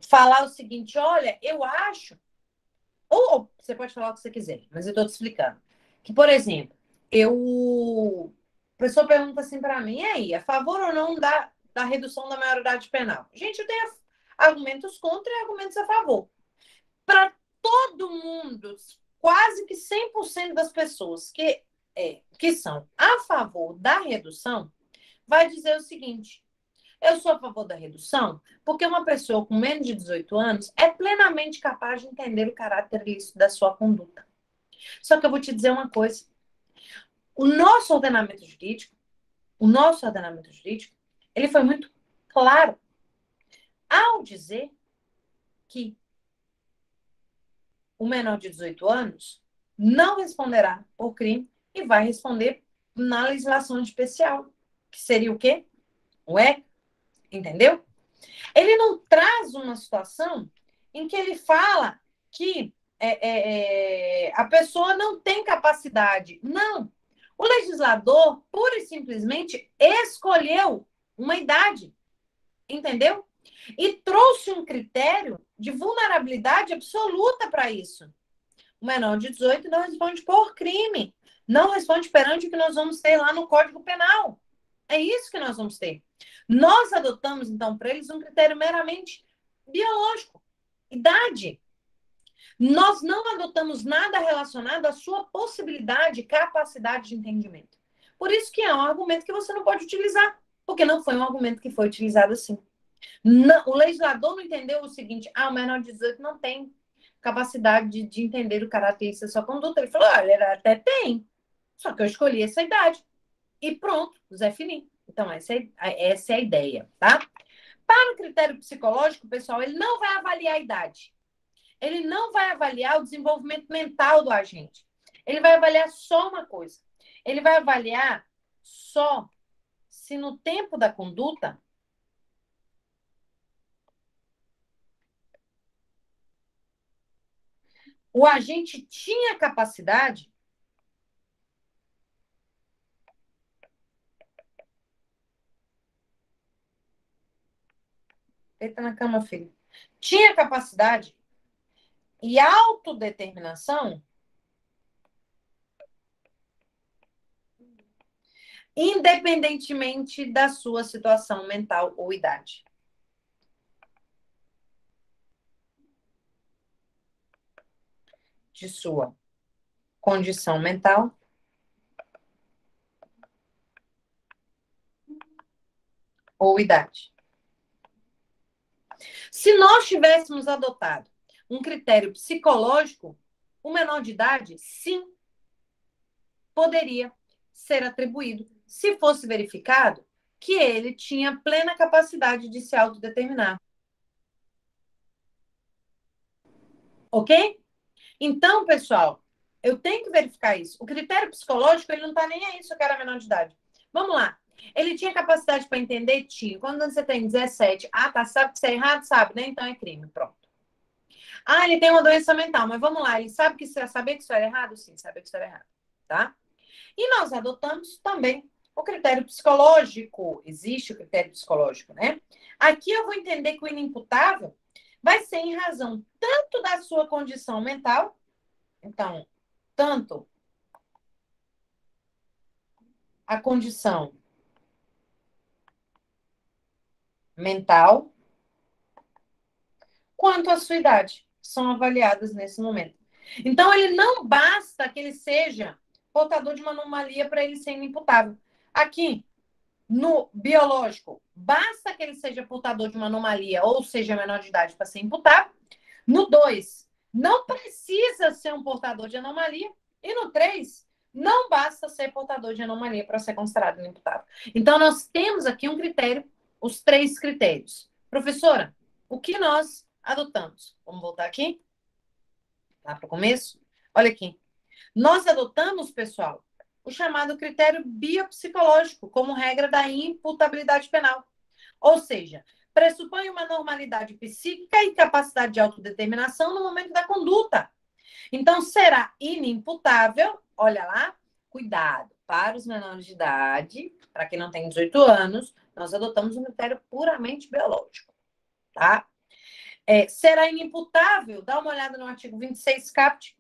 falar o seguinte: olha, eu acho, ou você pode falar o que você quiser, mas eu estou te explicando. Que, por exemplo, a pessoa pergunta assim para mim: e aí, a favor ou não da redução da maioridade penal? Gente, eu tenho argumentos contra e argumentos a favor. Para todo mundo, quase que 100% das pessoas que que são a favor da redução, vai dizer o seguinte: eu sou a favor da redução porque uma pessoa com menos de 18 anos é plenamente capaz de entender o caráter ilícito da sua conduta. Só que eu vou te dizer uma coisa: o nosso ordenamento jurídico, ele foi muito claro ao dizer que o menor de 18 anos não responderá por crime e vai responder na legislação especial, que seria o quê? O ECA, entendeu? Ele não traz uma situação em que ele fala que a pessoa não tem capacidade. Não. O legislador, pura e simplesmente, escolheu uma idade, entendeu? E trouxe um critério de vulnerabilidade absoluta para isso. O menor de 18 não responde por crime. Não responde perante o que nós vamos ter lá no Código Penal. É isso que nós vamos ter. Nós adotamos, então, para eles um critério meramente biológico, idade. Nós não adotamos nada relacionado à sua possibilidade, capacidade de entendimento. Por isso que é um argumento que você não pode utilizar, porque não foi um argumento que foi utilizado assim. Não, o legislador não entendeu o seguinte: o menor de 18 não tem capacidade de entender o caráter da sua conduta. Ele falou: olha, ele até tem, só que eu escolhi essa idade. E pronto, Zé Fininho. Então, essa é a ideia, tá? Para o critério psicológico, pessoal, ele não vai avaliar a idade. Ele não vai avaliar o desenvolvimento mental do agente. Ele vai avaliar só uma coisa. Ele vai avaliar só se no tempo da conduta o agente tinha capacidade deita na cama, filho. Tinha capacidade e autodeterminação, independentemente da sua situação mental ou idade. De sua condição mental ou idade. Se nós tivéssemos adotado um critério psicológico, o menor de idade, sim, poderia ser atribuído, se fosse verificado que ele tinha plena capacidade de se autodeterminar. Ok? Então, pessoal, eu tenho que verificar isso. O critério psicológico, ele não está nem aí se o cara é menor de idade. Vamos lá. Ele tinha capacidade para entender? Tinha. Quando você tem 17, tá, sabe que isso é errado? Sabe, né? Então é crime, pronto. Ele tem uma doença mental, mas vamos lá, ele sabe que saber que isso era errado? Sim, saber que isso era errado, tá? E nós adotamos também o critério psicológico. Existe o critério psicológico, né? Aqui eu vou entender que o inimputável vai ser em razão tanto da sua condição mental, então, tanto a condição mental quanto a sua idade são avaliadas nesse momento. Então, ele não basta que ele seja portador de uma anomalia para ele ser inimputável. Aqui, no biológico, basta que ele seja portador de uma anomalia ou seja menor de idade para ser imputável. No 2, não precisa ser um portador de anomalia. E no 3, não basta ser portador de anomalia para ser considerado inimputável. Então, nós temos aqui um critério, os 3 critérios. Professora, o que nós adotamos? Vamos voltar aqui? Lá para o começo? Olha aqui. Nós adotamos, pessoal, o chamado critério biopsicológico como regra da imputabilidade penal. Ou seja, pressupõe uma normalidade psíquica e capacidade de autodeterminação no momento da conduta. Então, será inimputável, olha lá, cuidado, para os menores de idade, para quem não tem 18 anos, nós adotamos um critério puramente biológico, tá? Será inimputável, dá uma olhada no artigo 26 caput,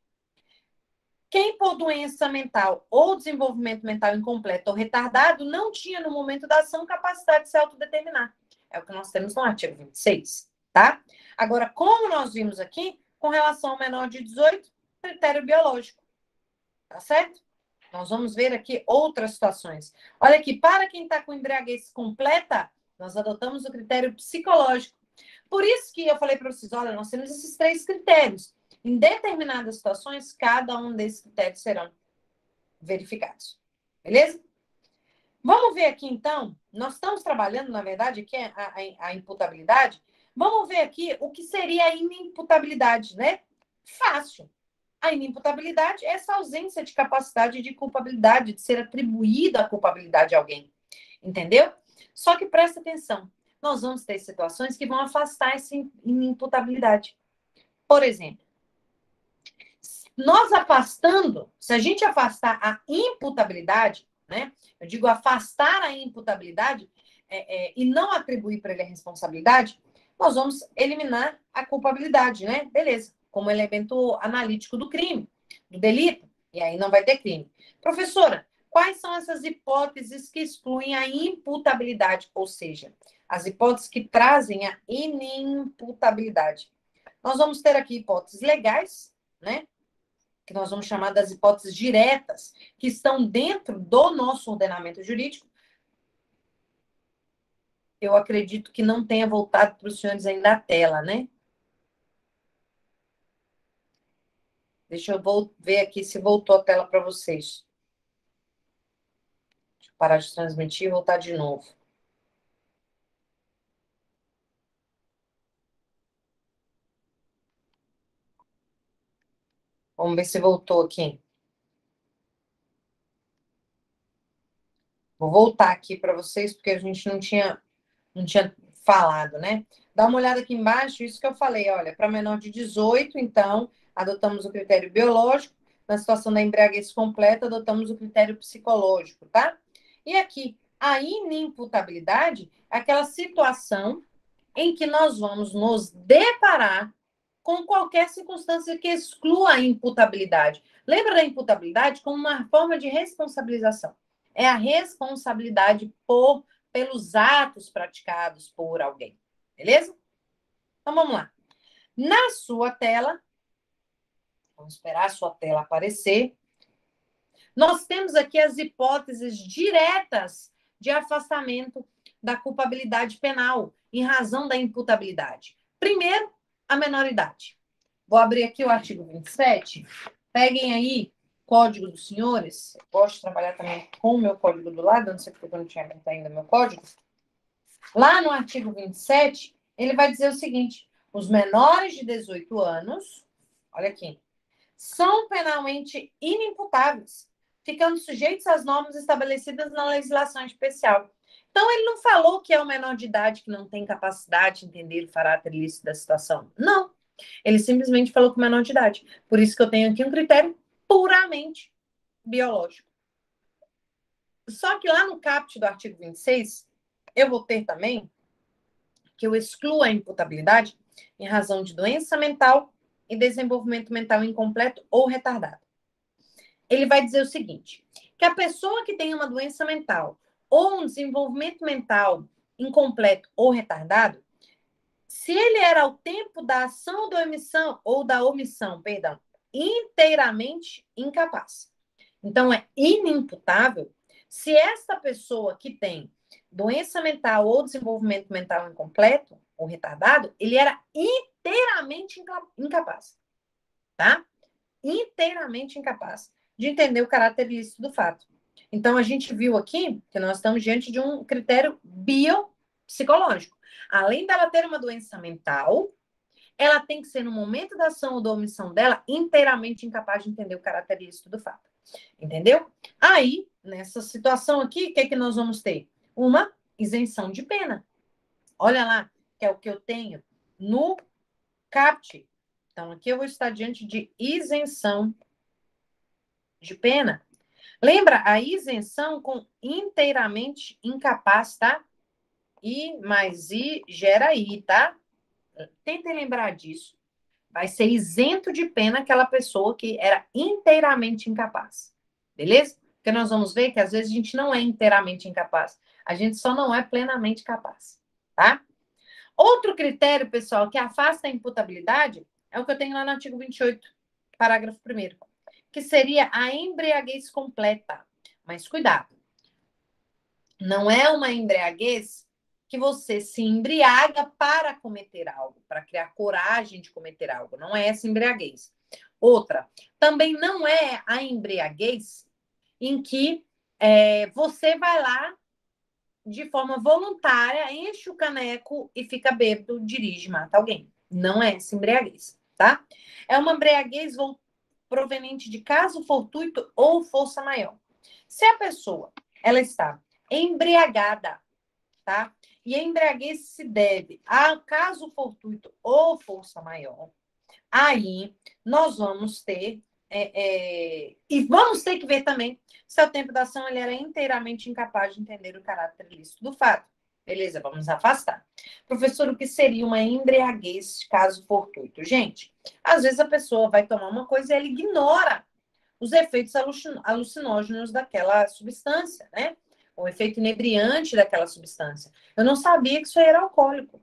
quem por doença mental ou desenvolvimento mental incompleto ou retardado não tinha no momento da ação capacidade de se autodeterminar. É o que nós temos no artigo 26, tá? Agora, como nós vimos aqui, com relação ao menor de 18, critério biológico, tá certo? Nós vamos ver aqui outras situações. Olha aqui, para quem está com embriaguez completa, nós adotamos o critério psicológico. Por isso que eu falei para vocês, olha, nós temos esses 3 critérios. Em determinadas situações, cada um desses critérios serão verificados. Beleza? Vamos ver aqui, então. Nós estamos trabalhando, na verdade, aqui a imputabilidade. Vamos ver aqui o que seria a inimputabilidade, né? Fácil. A inimputabilidade é essa ausência de capacidade de culpabilidade, de ser atribuída a culpabilidade a alguém. Entendeu? Só que presta atenção. Nós vamos ter situações que vão afastar essa inimputabilidade. Por exemplo, nós afastando, se a gente afastar a imputabilidade, né? Eu digo afastar a imputabilidade e não atribuir para ele a responsabilidade, nós vamos eliminar a culpabilidade, né? Beleza, como elemento analítico do crime, do delito, e aí não vai ter crime. Professora, quais são essas hipóteses que excluem a imputabilidade, ou seja, as hipóteses que trazem a inimputabilidade? Nós vamos ter aqui hipóteses legais, né? Que nós vamos chamar das hipóteses diretas, que estão dentro do nosso ordenamento jurídico. Eu acredito que não tenha voltado para os senhores ainda a tela, né? Deixa eu ver aqui se voltou a tela para vocês. Deixa eu parar de transmitir e voltar de novo. Vamos ver se voltou aqui. Vou voltar aqui para vocês, porque a gente não tinha falado, né? Dá uma olhada aqui embaixo, isso que eu falei, olha, para menor de 18, então, adotamos o critério biológico, na situação da embriaguez completa, adotamos o critério psicológico, tá? E aqui, a inimputabilidade é aquela situação em que nós vamos nos deparar com qualquer circunstância que exclua a imputabilidade. Lembra da imputabilidade como uma forma de responsabilização. É a responsabilidade pelos atos praticados por alguém. Beleza? Então, vamos lá. Na sua tela, vamos esperar a sua tela aparecer. Nós temos aqui as hipóteses diretas de afastamento da culpabilidade penal em razão da imputabilidade. Primeiro, a menoridade. Vou abrir aqui o artigo 27. Peguem aí o código dos senhores. Eu gosto de trabalhar também com o meu código do lado, não sei porque eu não tinha aberto ainda meu código. Lá no artigo 27, ele vai dizer o seguinte: os menores de 18 anos, olha aqui, são penalmente inimputáveis, ficando sujeitos às normas estabelecidas na legislação especial. Então, ele não falou que é o menor de idade que não tem capacidade de entender o caráter ilícito da situação. Não. Ele simplesmente falou que o menor de idade. Por isso que eu tenho aqui um critério puramente biológico. Só que lá no caput do artigo 26, eu vou ter também que eu excluo a imputabilidade em razão de doença mental e desenvolvimento mental incompleto ou retardado. Ele vai dizer o seguinte, que a pessoa que tem uma doença mental ou um desenvolvimento mental incompleto ou retardado, se ele era ao tempo da ação ou da omissão, perdão, inteiramente incapaz. Então, é inimputável se essa pessoa que tem doença mental ou desenvolvimento mental incompleto ou retardado, ele era inteiramente incapaz, tá? Inteiramente incapaz de entender o caráter ilícito do fato. Então, a gente viu aqui que nós estamos diante de um critério biopsicológico. Além dela ter uma doença mental, ela tem que ser, no momento da ação ou da omissão dela, inteiramente incapaz de entender o caráter ilícito do fato. Entendeu? Aí, nessa situação aqui, o que é que nós vamos ter? Uma isenção de pena. Olha lá, que é o que eu tenho no CAPT. Então, aqui eu vou estar diante de isenção de pena. Lembra a isenção com inteiramente incapaz, tá? I mais I gera I, tá? Tentem lembrar disso. Vai ser isento de pena aquela pessoa que era inteiramente incapaz. Beleza? Porque nós vamos ver que às vezes a gente não é inteiramente incapaz. A gente só não é plenamente capaz. Tá? Outro critério, pessoal, que afasta a imputabilidade é o que eu tenho lá no artigo 28, parágrafo 1º, que seria a embriaguez completa. Mas cuidado, não é uma embriaguez que você se embriaga para cometer algo, para criar coragem de cometer algo. Não é essa embriaguez. Outra, também não é a embriaguez em que você vai lá de forma voluntária, enche o caneco e fica bêbado, dirige, mata alguém. Não é essa embriaguez, tá? É uma embriaguez proveniente de caso fortuito ou força maior. Se a pessoa ela está embriagada, tá? E a embriaguez se deve a caso fortuito ou força maior, aí nós vamos ter e vamos ter que ver também se ao tempo da ação ele era inteiramente incapaz de entender o caráter ilícito do fato. Beleza, vamos afastar. Professor, o que seria uma embriaguez caso fortuito? Gente, às vezes a pessoa vai tomar uma coisa e ela ignora os efeitos alucinógenos daquela substância, né? O efeito inebriante daquela substância. Eu não sabia que isso era alcoólico,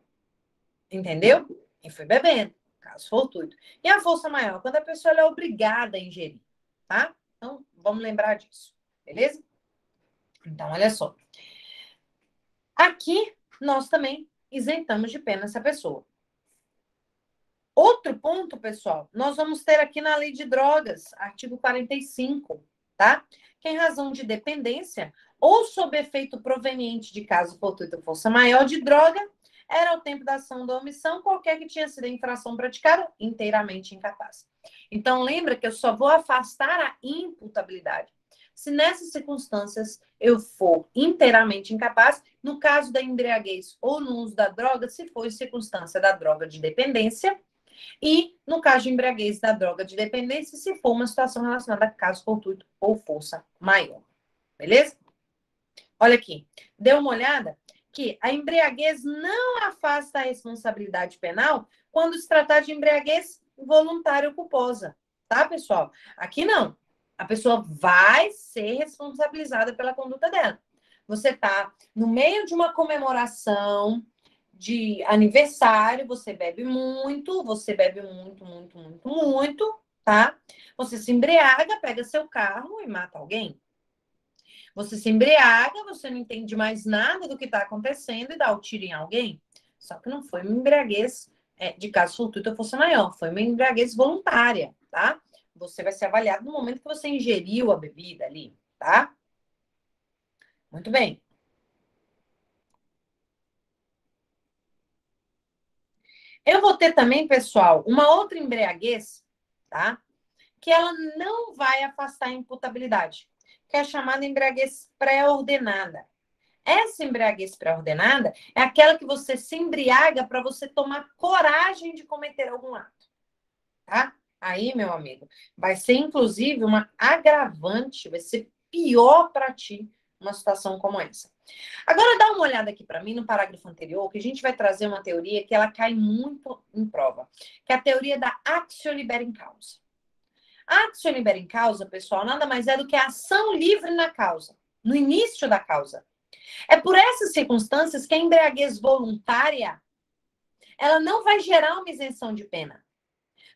entendeu? E fui bebendo, caso fortuito. E a força maior, quando a pessoa é obrigada a ingerir, tá? Então, vamos lembrar disso, beleza? Então, olha só. Aqui, nós também isentamos de pena essa pessoa. Outro ponto, pessoal, nós vamos ter aqui na lei de drogas, artigo 45, tá? Que em razão de dependência ou sob efeito proveniente de caso fortuito ou força maior de droga, era ao tempo da ação da omissão, qualquer que tinha sido a infração praticada, inteiramente incapaz. Então, lembra que eu só vou afastar a imputabilidade se nessas circunstâncias eu for inteiramente incapaz, no caso da embriaguez ou no uso da droga, se for circunstância da droga de dependência, e, no caso de embriaguez da droga de dependência, se for uma situação relacionada a caso fortuito ou força maior. Beleza? Olha aqui. Dê uma olhada que a embriaguez não afasta a responsabilidade penal quando se tratar de embriaguez voluntária ou culposa. Tá, pessoal? Aqui não. A pessoa vai ser responsabilizada pela conduta dela. Você está no meio de uma comemoração de aniversário, você bebe muito, tá? Você se embriaga, pega seu carro e mata alguém. Você se embriaga, você não entende mais nada do que está acontecendo e dá o tiro em alguém. Só que não foi uma embriaguez de caso fortuito ou força maior, foi uma embriaguez voluntária, tá? Você vai ser avaliado no momento que você ingeriu a bebida ali, tá? Muito bem. Eu vou ter também, pessoal, uma outra embriaguez, tá? Que ela não vai afastar a imputabilidade, que é a chamada embriaguez pré-ordenada. Essa embriaguez pré-ordenada é aquela que você se embriaga para você tomar coragem de cometer algum ato, tá? Aí, meu amigo, vai ser inclusive uma agravante, vai ser pior para ti uma situação como essa. Agora dá uma olhada aqui para mim no parágrafo anterior, que a gente vai trazer uma teoria que ela cai muito em prova, que é a teoria da actio libera in causa. A actio libera in causa, pessoal, nada mais é do que a ação livre na causa, no início da causa. É por essas circunstâncias que a embriaguez voluntária ela não vai gerar uma isenção de pena.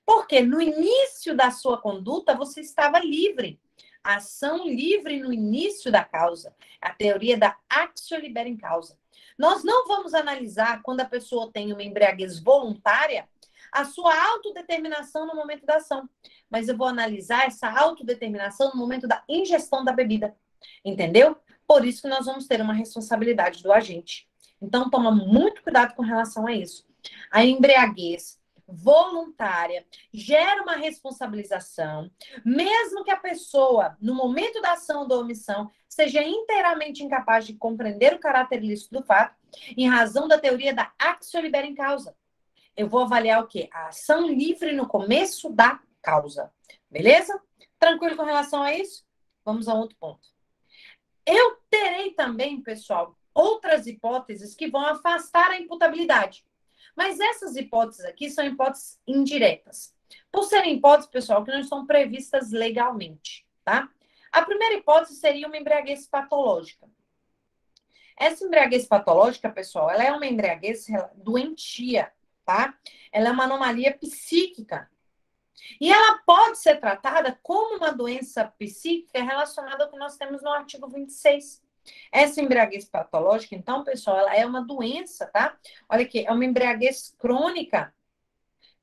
Porque no início da sua conduta você estava livre. A ação livre no início da causa. A teoria da actio libera in causa. Nós não vamos analisar quando a pessoa tem uma embriaguez voluntária a sua autodeterminação no momento da ação. Mas eu vou analisar essa autodeterminação no momento da ingestão da bebida. Entendeu? Por isso que nós vamos ter uma responsabilidade do agente. Então, toma muito cuidado com relação a isso. A embriaguez voluntária gera uma responsabilização, mesmo que a pessoa, no momento da ação ou da omissão, seja inteiramente incapaz de compreender o caráter ilícito do fato, em razão da teoria da actio libera in causa. Eu vou avaliar o quê? A ação livre no começo da causa. Beleza? Tranquilo com relação a isso? Vamos a outro ponto. Eu terei também, pessoal, outras hipóteses que vão afastar a imputabilidade. Mas essas hipóteses aqui são hipóteses indiretas. Por serem hipóteses, pessoal, que não estão previstas legalmente, tá? A primeira hipótese seria uma embriaguez patológica. Essa embriaguez patológica, pessoal, ela é uma embriaguez doentia, tá? Ela é uma anomalia psíquica. E ela pode ser tratada como uma doença psíquica relacionada ao que nós temos no artigo 26. Essa embriaguez patológica, então, pessoal, ela é uma doença, tá? Olha aqui, é uma embriaguez crônica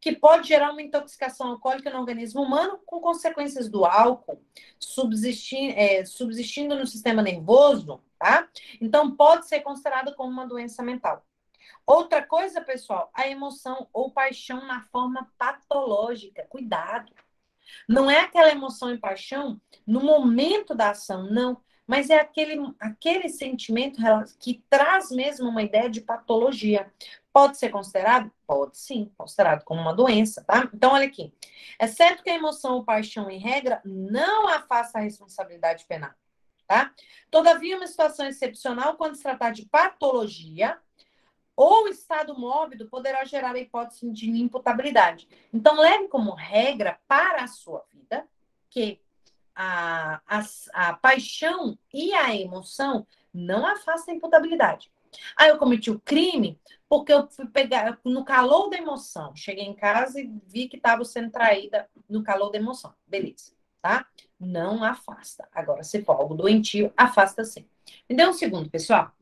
que pode gerar uma intoxicação alcoólica no organismo humano com consequências do álcool subsistindo no sistema nervoso, tá? Então, pode ser considerada como uma doença mental. Outra coisa, pessoal, a emoção ou paixão na forma patológica. Cuidado. Não é aquela emoção e paixão no momento da ação, não. Mas é aquele sentimento que traz mesmo uma ideia de patologia. Pode ser considerado? Pode sim, considerado como uma doença, tá? Então, olha aqui. É certo que a emoção ou paixão, em regra, não afasta a responsabilidade penal, tá? Todavia, uma situação excepcional, quando se tratar de patologia, ou estado mórbido poderá gerar a hipótese de imputabilidade. Então, leve como regra para a sua vida que a paixão e a emoção não afastam a imputabilidade. Ah, eu cometi o crime porque eu fui pegar no calor da emoção. Cheguei em casa e vi que estava sendo traída no calor da emoção. Beleza, tá? Não afasta. Agora, se for algo doentio, afasta sim. Me dê um segundo, pessoal.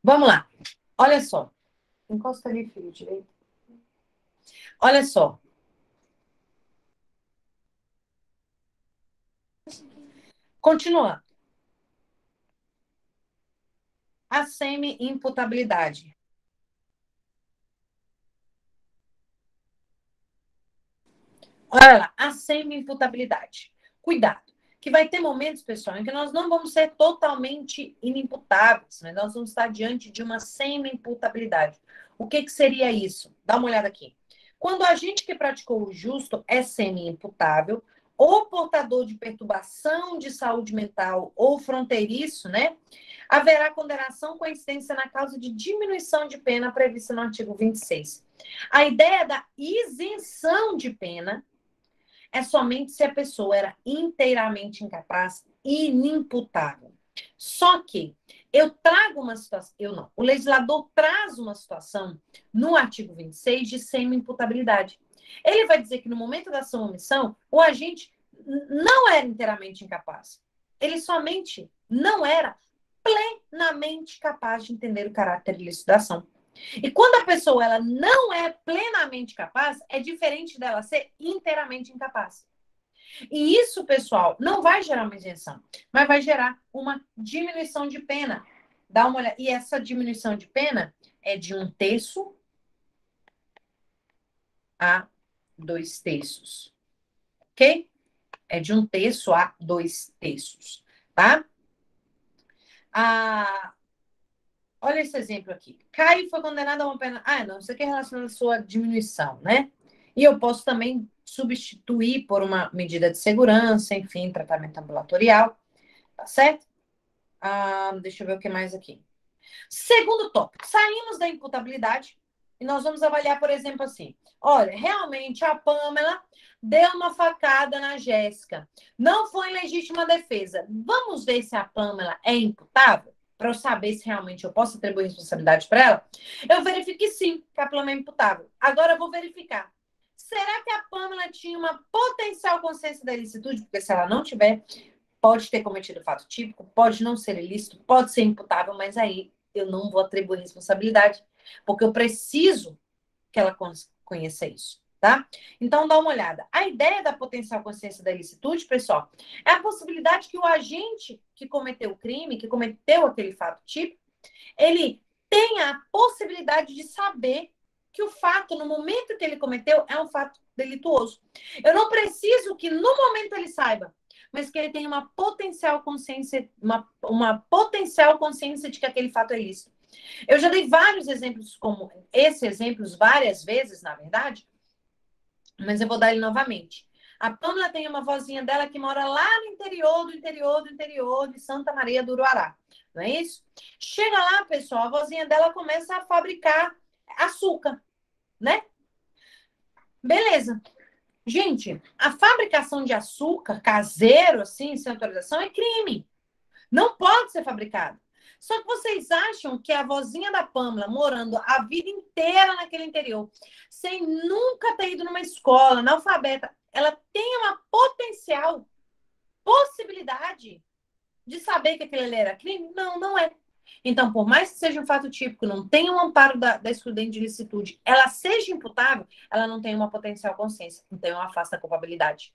Vamos lá. Olha só. Encosta ali, filho, direito. Olha só. Continuando. A semi-imputabilidade. Olha lá, a semi-imputabilidade. Cuidado, que vai ter momentos, pessoal, em que nós não vamos ser totalmente inimputáveis, mas nós vamos estar diante de uma semi-imputabilidade. O que seria isso? Dá uma olhada aqui. Quando a gente que praticou o justo é semi-imputável, ou portador de perturbação de saúde mental ou fronteiriço, né? Haverá condenação com incidência na causa de diminuição de pena prevista no artigo 26. A ideia da isenção de pena é somente se a pessoa era inteiramente incapaz e inimputável. Só que eu trago uma situação, eu não, o legislador traz uma situação no artigo 26 de semi-imputabilidade. Ele vai dizer que no momento da ação ou omissão, o agente não era inteiramente incapaz. Ele somente não era plenamente capaz de entender o caráter ilícito da ação. E quando a pessoa ela não é plenamente capaz, é diferente dela ser inteiramente incapaz. E isso, pessoal, não vai gerar uma isenção, mas vai gerar uma diminuição de pena. Dá uma olhada. E essa diminuição de pena é de 1/3 a 2/3. Ok? É de 1/3 a 2/3. Tá? Ah, olha esse exemplo aqui. Caio foi condenado a uma pena. Ah, não, isso aqui é relacionado à sua diminuição, né? E eu posso também substituir por uma medida de segurança, enfim, tratamento ambulatorial, tá certo? Deixa eu ver o que mais aqui. Segundo tópico, saímos da imputabilidade e nós vamos avaliar, por exemplo, assim: olha, realmente a Pamela deu uma facada na Jéssica. Não foi legítima defesa. Vamos ver se a Pamela é imputável? Para eu saber se realmente eu posso atribuir responsabilidade para ela? Eu verifico que sim, que a Pamela é imputável. Agora eu vou verificar. Será que a Pamela tinha uma potencial consciência da ilicitude? Porque se ela não tiver, pode ter cometido fato típico, pode não ser ilícito, pode ser imputável, mas aí eu não vou atribuir responsabilidade, porque eu preciso que ela conheça isso, tá? Então, dá uma olhada. A ideia da potencial consciência da ilicitude, pessoal, é a possibilidade que o agente que cometeu o crime, que cometeu aquele fato típico, ele tenha a possibilidade de saber que o fato, no momento que ele cometeu, é um fato delituoso. Eu não preciso que no momento ele saiba, mas que ele tenha uma potencial consciência, uma potencial consciência de que aquele fato é ilícito. Eu já dei vários exemplos como esse exemplos várias vezes, na verdade, mas eu vou dar ele novamente. A Pâmela tem uma vozinha dela que mora lá no interior de Santa Maria do Uruará. Não é isso? Chega lá, pessoal, a vozinha dela começa a fabricar açúcar, né? Beleza. Gente, a fabricação de açúcar caseiro, assim, sem autorização, é crime. Não pode ser fabricado. Só que vocês acham que a vozinha da Pâmela, morando a vida inteira naquele interior, sem nunca ter ido numa escola, analfabeta, ela tem uma potencial possibilidade de saber que aquilo ali era crime? Não, não é. Então, por mais que seja um fato típico, não tenha um amparo da excludente de licitude, ela seja imputável, ela não tem uma potencial consciência. Então, ela afasta a culpabilidade.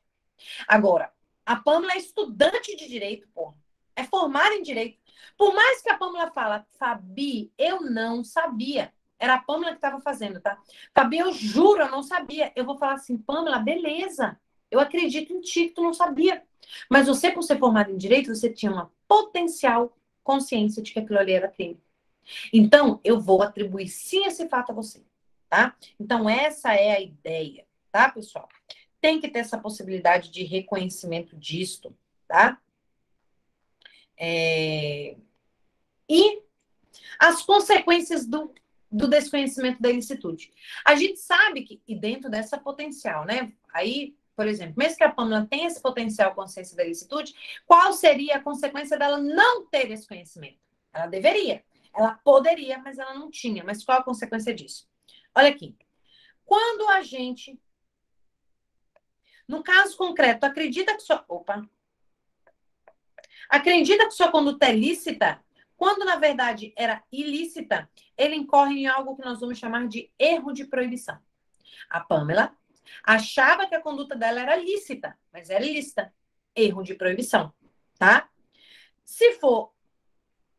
Agora, a Pâmela é estudante de direito, porra. É formada em direito. Por mais que a Pâmela fala, Fabi, eu não sabia. Era a Pâmela que estava fazendo, tá? Fabi, eu juro, eu não sabia. Eu vou falar assim, Pâmela, beleza. Eu acredito em ti que tu não sabia. Mas você, por ser formada em direito, você tinha uma potencial consciência de que aquilo ali era crime. Então, eu vou atribuir sim esse fato a você, tá? Então, essa é a ideia, tá, pessoal? Tem que ter essa possibilidade de reconhecimento disto, tá? E as consequências do desconhecimento da ilicitude. A gente sabe que, e dentro dessa potencial, né? Aí, por exemplo, mesmo que a Pâmela tenha esse potencial consciência da ilicitude, qual seria a consequência dela não ter esse conhecimento? Ela deveria, ela poderia, mas ela não tinha. Mas qual a consequência disso? Olha aqui. Quando a gente, no caso concreto, acredita que sua. Opa! Acredita que sua conduta é lícita, quando na verdade era ilícita, ele incorre em algo que nós vamos chamar de erro de proibição. A Pâmela achava que a conduta dela era lícita, mas era ilícita. Erro de proibição, tá? Se for,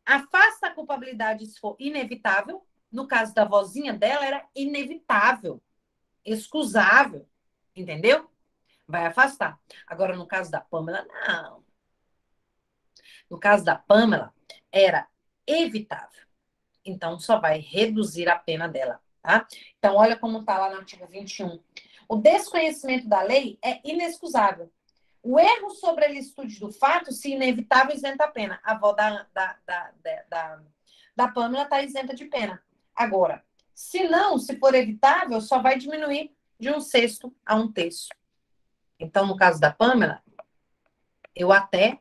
afasta a culpabilidade se for inevitável. No caso da vozinha dela, era inevitável, excusável, entendeu? Vai afastar. Agora, no caso da Pâmela, não. No caso da Pâmela, era evitável. Então, só vai reduzir a pena dela, tá? Então, olha como está lá no artigo 21. O desconhecimento da lei é inexcusável. O erro sobre a licitude do fato, se inevitável, isenta a pena. A avó da Pâmela está isenta de pena. Agora, se não, se for evitável, só vai diminuir de 1/6 a 1/3. Então, no caso da Pâmela, eu até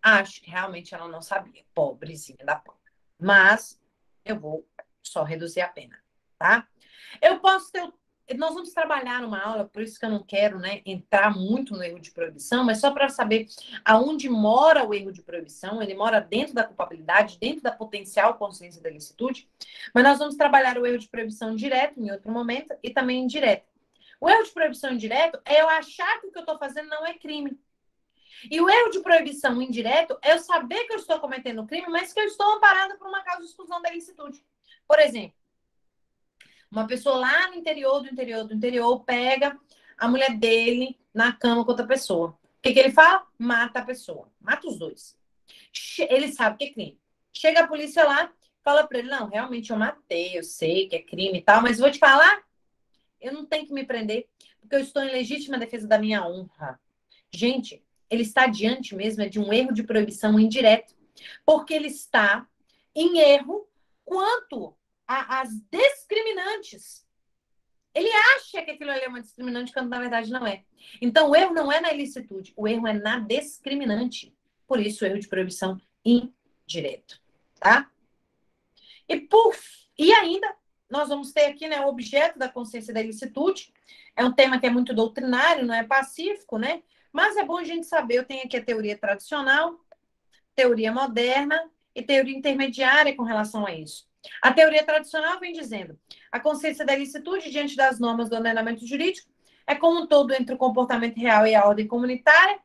acho que realmente ela não sabia. Pobrezinha da Pâmela. Mas eu vou só reduzir a pena, tá? Eu posso ter. Nós vamos trabalhar numa aula, por isso que eu não quero, né, entrar muito no erro de proibição, mas só para saber aonde mora o erro de proibição. Ele mora dentro da culpabilidade, dentro da potencial consciência da ilicitude. Mas nós vamos trabalhar o erro de proibição direto em outro momento e também indireto. O erro de proibição indireto é eu achar que o que eu estou fazendo não é crime. E o erro de proibição indireto é eu saber que eu estou cometendo crime, mas que eu estou amparada por uma causa de exclusão da ilicitude. Por exemplo, uma pessoa lá no interior pega a mulher dele na cama com outra pessoa. O que ele fala? Mata a pessoa. Mata os dois. Ele sabe que é crime. Chega a polícia lá, fala para ele, não, realmente eu matei, eu sei que é crime e tal, mas vou te falar, eu não tenho que me prender, porque eu estou em legítima defesa da minha honra. Gente, ele está diante mesmo de um erro de proibição indireto, porque ele está em erro quanto às discriminantes. Ele acha que aquilo ali é uma discriminante, quando na verdade não é. Então, o erro não é na ilicitude, o erro é na discriminante. Por isso, o erro de proibição indireto, tá? E ainda, nós vamos ter aqui, né, o objeto da consciência da ilicitude. É um tema que é muito doutrinário, não é pacífico, né? Mas é bom a gente saber. Eu tenho aqui a teoria tradicional, teoria moderna e teoria intermediária com relação a isso. A teoria tradicional vem dizendo: a consciência da ilicitude diante das normas do ordenamento jurídico é como um todo entre o comportamento real e a ordem comunitária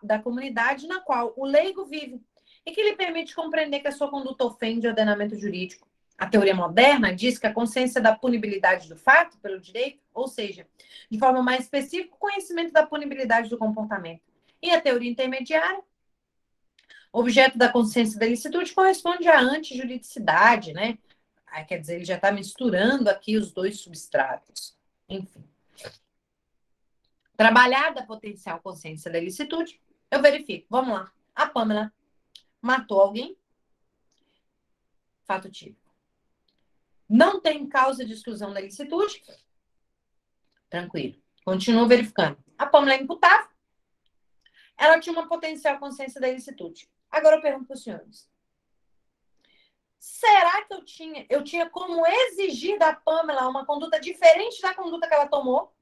da comunidade na qual o leigo vive e que lhe permite compreender que a sua conduta ofende o ordenamento jurídico. A teoria moderna diz que a consciência da punibilidade do fato pelo direito, ou seja, de forma mais específica, o conhecimento da punibilidade do comportamento. E a teoria intermediária, o objeto da consciência da ilicitude corresponde à antijuridicidade, né? Quer dizer, ele já está misturando aqui os dois substratos. Enfim. Trabalhada a potencial consciência da ilicitude, eu verifico. Vamos lá. A Pamela matou alguém. Fato típico. Não tem causa de exclusão da ilicitude. Tranquilo. Continuo verificando. A Pamela é imputável. Ela tinha uma potencial consciência da ilicitude. Agora eu pergunto para os senhores. Será que eu tinha como exigir da Pamela uma conduta diferente da conduta que ela tomou?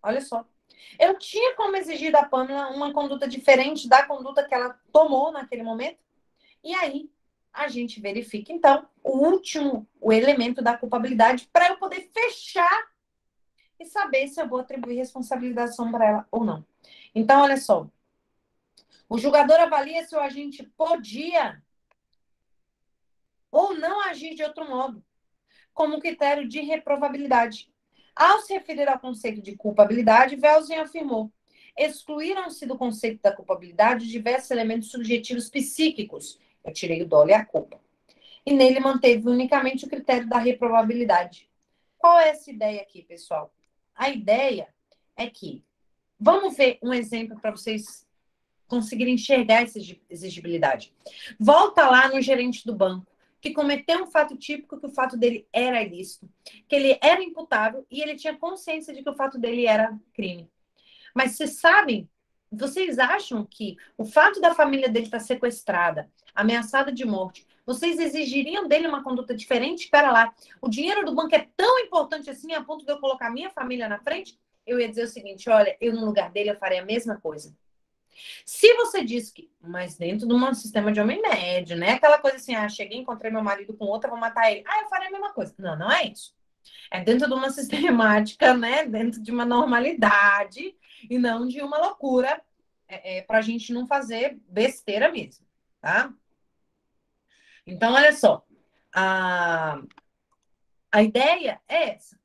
Olha só. Eu tinha como exigir da Pamela uma conduta diferente da conduta que ela tomou naquele momento? E aí, a gente verifica, então, o elemento da culpabilidade para eu poder fechar e saber se eu vou atribuir responsabilização para ela ou não. Então, olha só. O julgador avalia se o agente podia ou não agir de outro modo, como critério de reprovabilidade. Ao se referir ao conceito de culpabilidade, Welsing afirmou: excluíram-se do conceito da culpabilidade diversos elementos subjetivos psíquicos. Eu tirei o dolo e a culpa. E nele manteve unicamente o critério da reprovabilidade. Qual é essa ideia aqui, pessoal? A ideia é que, vamos ver um exemplo para vocês conseguirem enxergar essa exigibilidade. Volta lá no gerente do banco, que cometeu um fato típico que o fato dele era ilícito, que ele era imputável e ele tinha consciência de que o fato dele era crime. Mas vocês acham que o fato da família dele estar sequestrada, ameaçada de morte, vocês exigiriam dele uma conduta diferente? Espera lá, o dinheiro do banco é tão importante assim a ponto de eu colocar minha família na frente? Eu ia dizer o seguinte, olha, eu no lugar dele eu faria a mesma coisa. Se você diz que, mas dentro de um sistema de homem médio, né? Aquela coisa assim, cheguei, encontrei meu marido com outra, vou matar ele. Eu faria a mesma coisa. Não, não é isso. É dentro de uma sistemática, né? Dentro de uma normalidade e não de uma loucura para a gente não fazer besteira mesmo, tá? Então, olha só. A ideia é essa.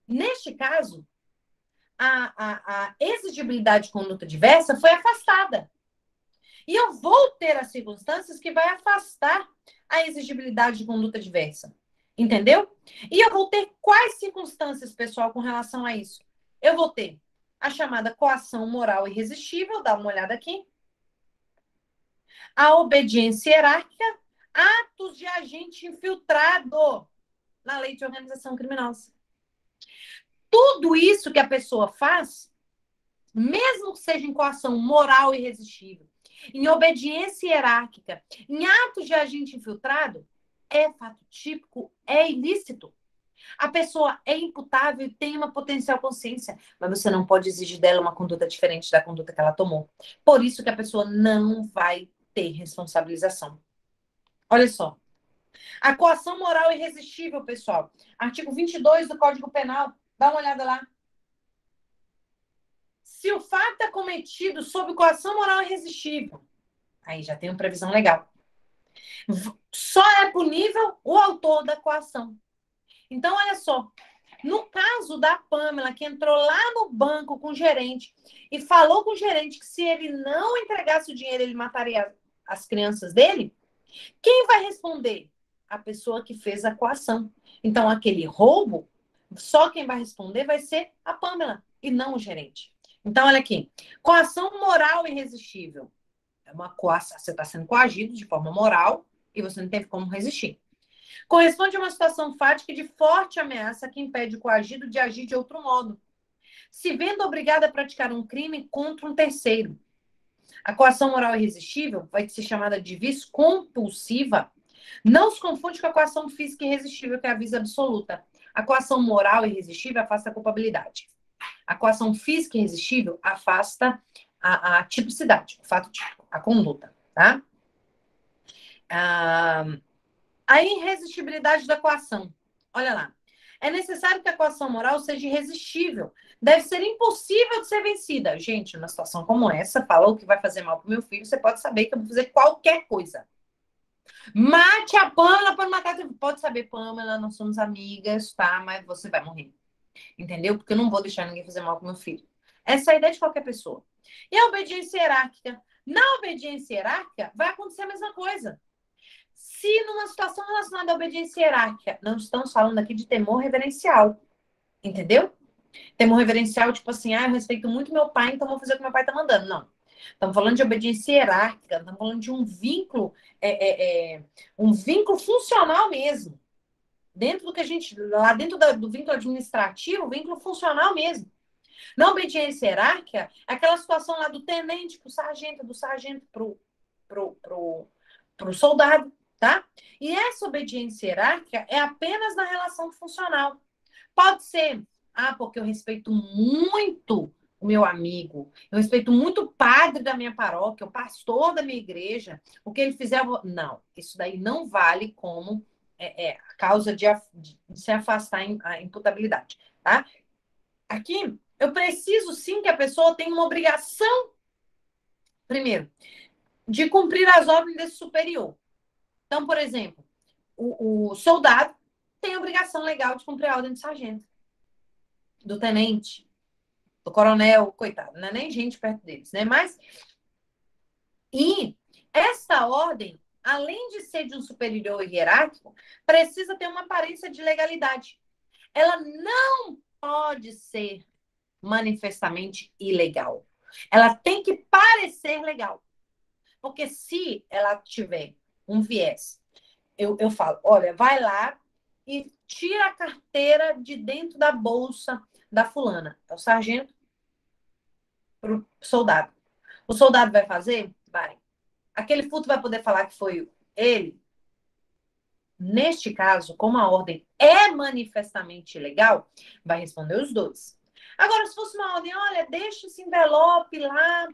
Neste caso, a exigibilidade de conduta diversa foi afastada. E eu vou ter as circunstâncias que vai afastar a exigibilidade de conduta diversa. Entendeu? E eu vou ter quais circunstâncias, pessoal, com relação a isso? Eu vou ter a chamada coação moral irresistível, dá uma olhada aqui. A obediência hierárquica, atos de agente infiltrado na lei de organização criminosa. Tudo isso que a pessoa faz, mesmo que seja em coação moral irresistível, em obediência hierárquica, em atos de agente infiltrado, é fato típico, é ilícito. A pessoa é imputável e tem uma potencial consciência, mas você não pode exigir dela uma conduta diferente da conduta que ela tomou. Por isso que a pessoa não vai ter responsabilização. Olha só. A coação moral irresistível, pessoal. Artigo 22 do Código Penal. Dá uma olhada lá. Se o fato é cometido sob coação moral irresistível, aí já tem uma previsão legal. Só é punível o autor da coação. Então, olha só. No caso da Pamela, que entrou lá no banco com o gerente e falou com o gerente que se ele não entregasse o dinheiro, ele mataria as crianças dele, quem vai responder? A pessoa que fez a coação. Então, aquele roubo, só quem vai responder vai ser a Pamela e não o gerente. Então, olha aqui. Coação moral irresistível. É uma coação. Você está sendo coagido de forma moral e você não teve como resistir. Corresponde a uma situação fática de forte ameaça que impede o coagido de agir de outro modo, se vendo obrigado a praticar um crime contra um terceiro. A coação moral irresistível vai ser chamada de vis compulsiva. Não se confunde com a coação física irresistível, que é a vis absoluta. A coação moral irresistível afasta a culpabilidade. A coação física irresistível afasta a tipicidade, o fato típico, a conduta, tá? A irresistibilidade da coação. Olha lá. É necessário que a coação moral seja irresistível. Deve ser impossível de ser vencida. Gente, numa situação como essa, falou que vai fazer mal pro meu filho, você pode saber que eu vou fazer qualquer coisa. Mate a Pamela para matar. Pode saber, Pamela, nós somos amigas, tá? Mas você vai morrer. Entendeu? Porque eu não vou deixar ninguém fazer mal pro meu filho. Essa é a ideia de qualquer pessoa. E a obediência hierárquica? Na obediência hierárquica, vai acontecer a mesma coisa. Se numa situação relacionada à obediência hierárquica, não estamos falando aqui de temor reverencial, entendeu? Temos um reverencial, tipo assim, eu respeito muito meu pai, então vou fazer o que meu pai tá mandando. Não. Estamos falando de obediência hierárquica, estamos falando de um vínculo funcional mesmo. Dentro do que a gente, lá dentro do vínculo administrativo, vínculo funcional mesmo. Na obediência hierárquica, aquela situação lá do tenente pro sargento, do sargento pro soldado, tá? E essa obediência hierárquica é apenas na relação funcional. Pode ser, porque eu respeito muito o meu amigo, eu respeito muito o padre da minha paróquia, o pastor da minha igreja, o que ele fizer, eu vou... Não, isso daí não vale como a causa de se afastar a imputabilidade, tá? Aqui, eu preciso sim que a pessoa tenha uma obrigação, primeiro, de cumprir as ordens desse superior. Então, por exemplo, o soldado tem a obrigação legal de cumprir a ordem do sargento, do tenente, do coronel, coitado, não é nem gente perto deles, né? E essa ordem, além de ser de um superior hierárquico, precisa ter uma aparência de legalidade. Ela não pode ser manifestamente ilegal. Ela tem que parecer legal. Porque se ela tiver um viés, eu falo, olha, vai lá e tira a carteira de dentro da bolsa da fulana. É o sargento pro soldado. O soldado vai fazer? Vai. Aquele furto vai poder falar que foi ele? Neste caso, como a ordem é manifestamente ilegal, vai responder os dois. Agora, se fosse uma ordem, olha, deixa esse envelope lá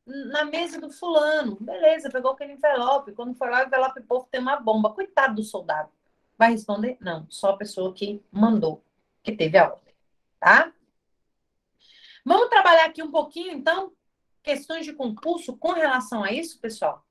na mesa do fulano. Beleza, pegou aquele envelope. Quando foi lá, o envelope povo tem uma bomba. Coitado do soldado. Vai responder? Não, só a pessoa que mandou, que teve a ordem, tá? Vamos trabalhar aqui um pouquinho, então, questões de concurso com relação a isso, pessoal?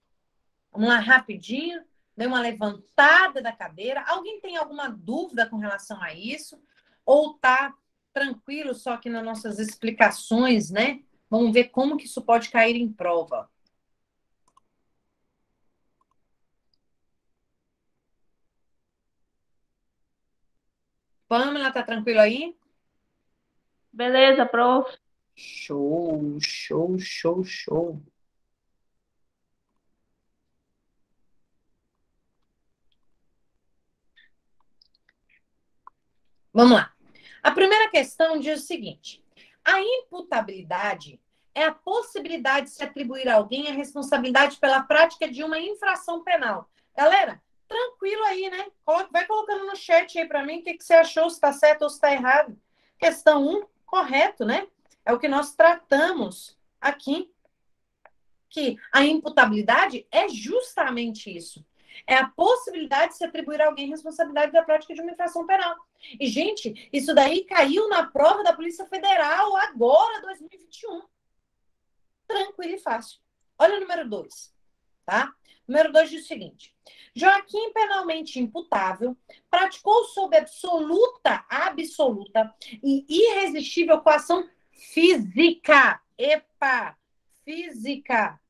Vamos lá, rapidinho. Dei uma levantada da cadeira. Alguém tem alguma dúvida com relação a isso? Ou tá tranquilo só aqui nas nossas explicações, né? Vamos ver como que isso pode cair em prova. Pamela, tá tranquilo aí? Beleza, prof. Show, show, show, show. Vamos lá. A primeira questão diz o seguinte: a imputabilidade é a possibilidade de se atribuir a alguém a responsabilidade pela prática de uma infração penal. Galera, tranquilo aí, né? Vai colocando no chat aí para mim o que você achou, se está certo ou se está errado. Questão 1, correto, né? É o que nós tratamos aqui. Que a imputabilidade é justamente isso. É a possibilidade de se atribuir a alguém responsabilidade da prática de uma infração penal. E, gente, isso daí caiu na prova da Polícia Federal agora, 2021. Tranquilo e fácil. Olha o número 2, tá? Número 2 diz o seguinte: Joaquim, penalmente imputável, praticou sob absoluta e irresistível coação física. Epa! Física.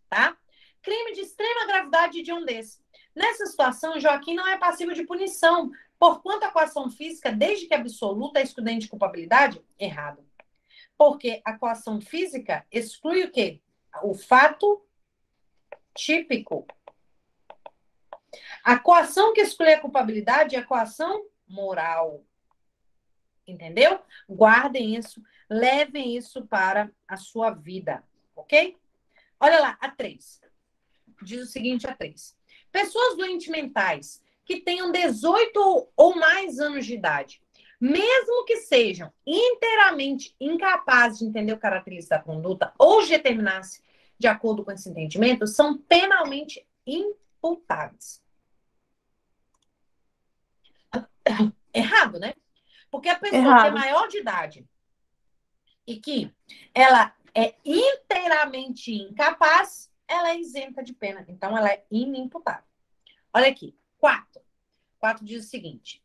Tá? Crime de extrema gravidade de um desses. Nessa situação, Joaquim não é passível de punição, porquanto a coação física, desde que absoluta, é excludente de culpabilidade? Errado. Porque a coação física exclui o quê? O fato típico. A coação que exclui a culpabilidade é a coação moral. Entendeu? Guardem isso, levem isso para a sua vida, ok? Olha lá, a 3. Diz o seguinte, a 3. Pessoas doentes mentais que tenham 18 ou mais anos de idade, mesmo que sejam inteiramente incapazes de entender o característico da conduta ou de determinar-se de acordo com esse entendimento, são penalmente imputáveis. Errado, né? Porque a pessoa que é maior de idade e que ela é inteiramente incapaz, ela é isenta de pena. Então, ela é inimputável. Olha aqui. 4. 4 diz o seguinte: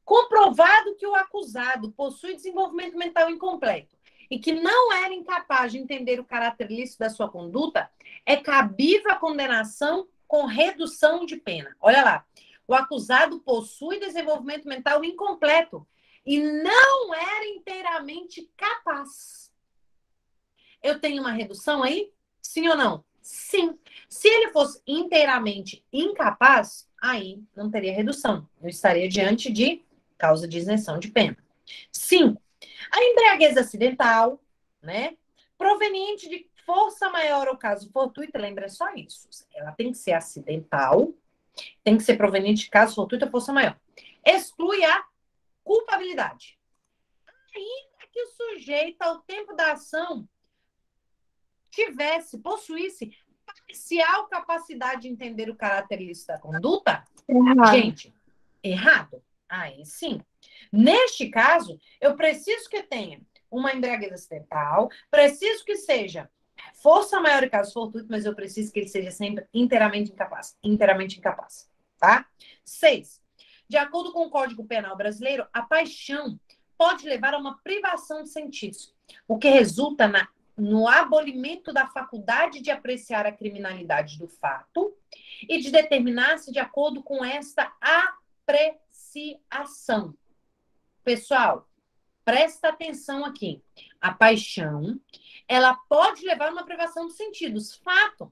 comprovado que o acusado possui desenvolvimento mental incompleto e que não era incapaz de entender o caráter lícito da sua conduta, é cabível a condenação com redução de pena. Olha lá. O acusado possui desenvolvimento mental incompleto. e não era inteiramente capaz. Eu tenho uma redução aí? Sim ou não? Sim. Se ele fosse inteiramente incapaz, aí não teria redução. Eu estaria diante de causa de isenção de pena. 5. A embriaguez acidental, né? Proveniente de força maior ou caso fortuito, lembra só isso. Ela tem que ser acidental, tem que ser proveniente de caso fortuito ou força maior. Exclui a culpabilidade. Ainda que o sujeito, ao tempo da ação, possuísse parcial capacidade de entender o caráter ilícito da conduta, gente, errado. Aí sim. Neste caso, eu preciso que tenha uma embriaguez acidental, preciso que seja força maior em caso fortuito, mas eu preciso que ele seja sempre inteiramente incapaz. Inteiramente incapaz, tá? 6. De acordo com o Código Penal brasileiro, a paixão pode levar a uma privação de sentidos, o que resulta no abolimento da faculdade de apreciar a criminalidade do fato e de determinar-se de acordo com esta apreciação. Pessoal, presta atenção aqui. A paixão, ela pode levar a uma privação dos sentidos, fato.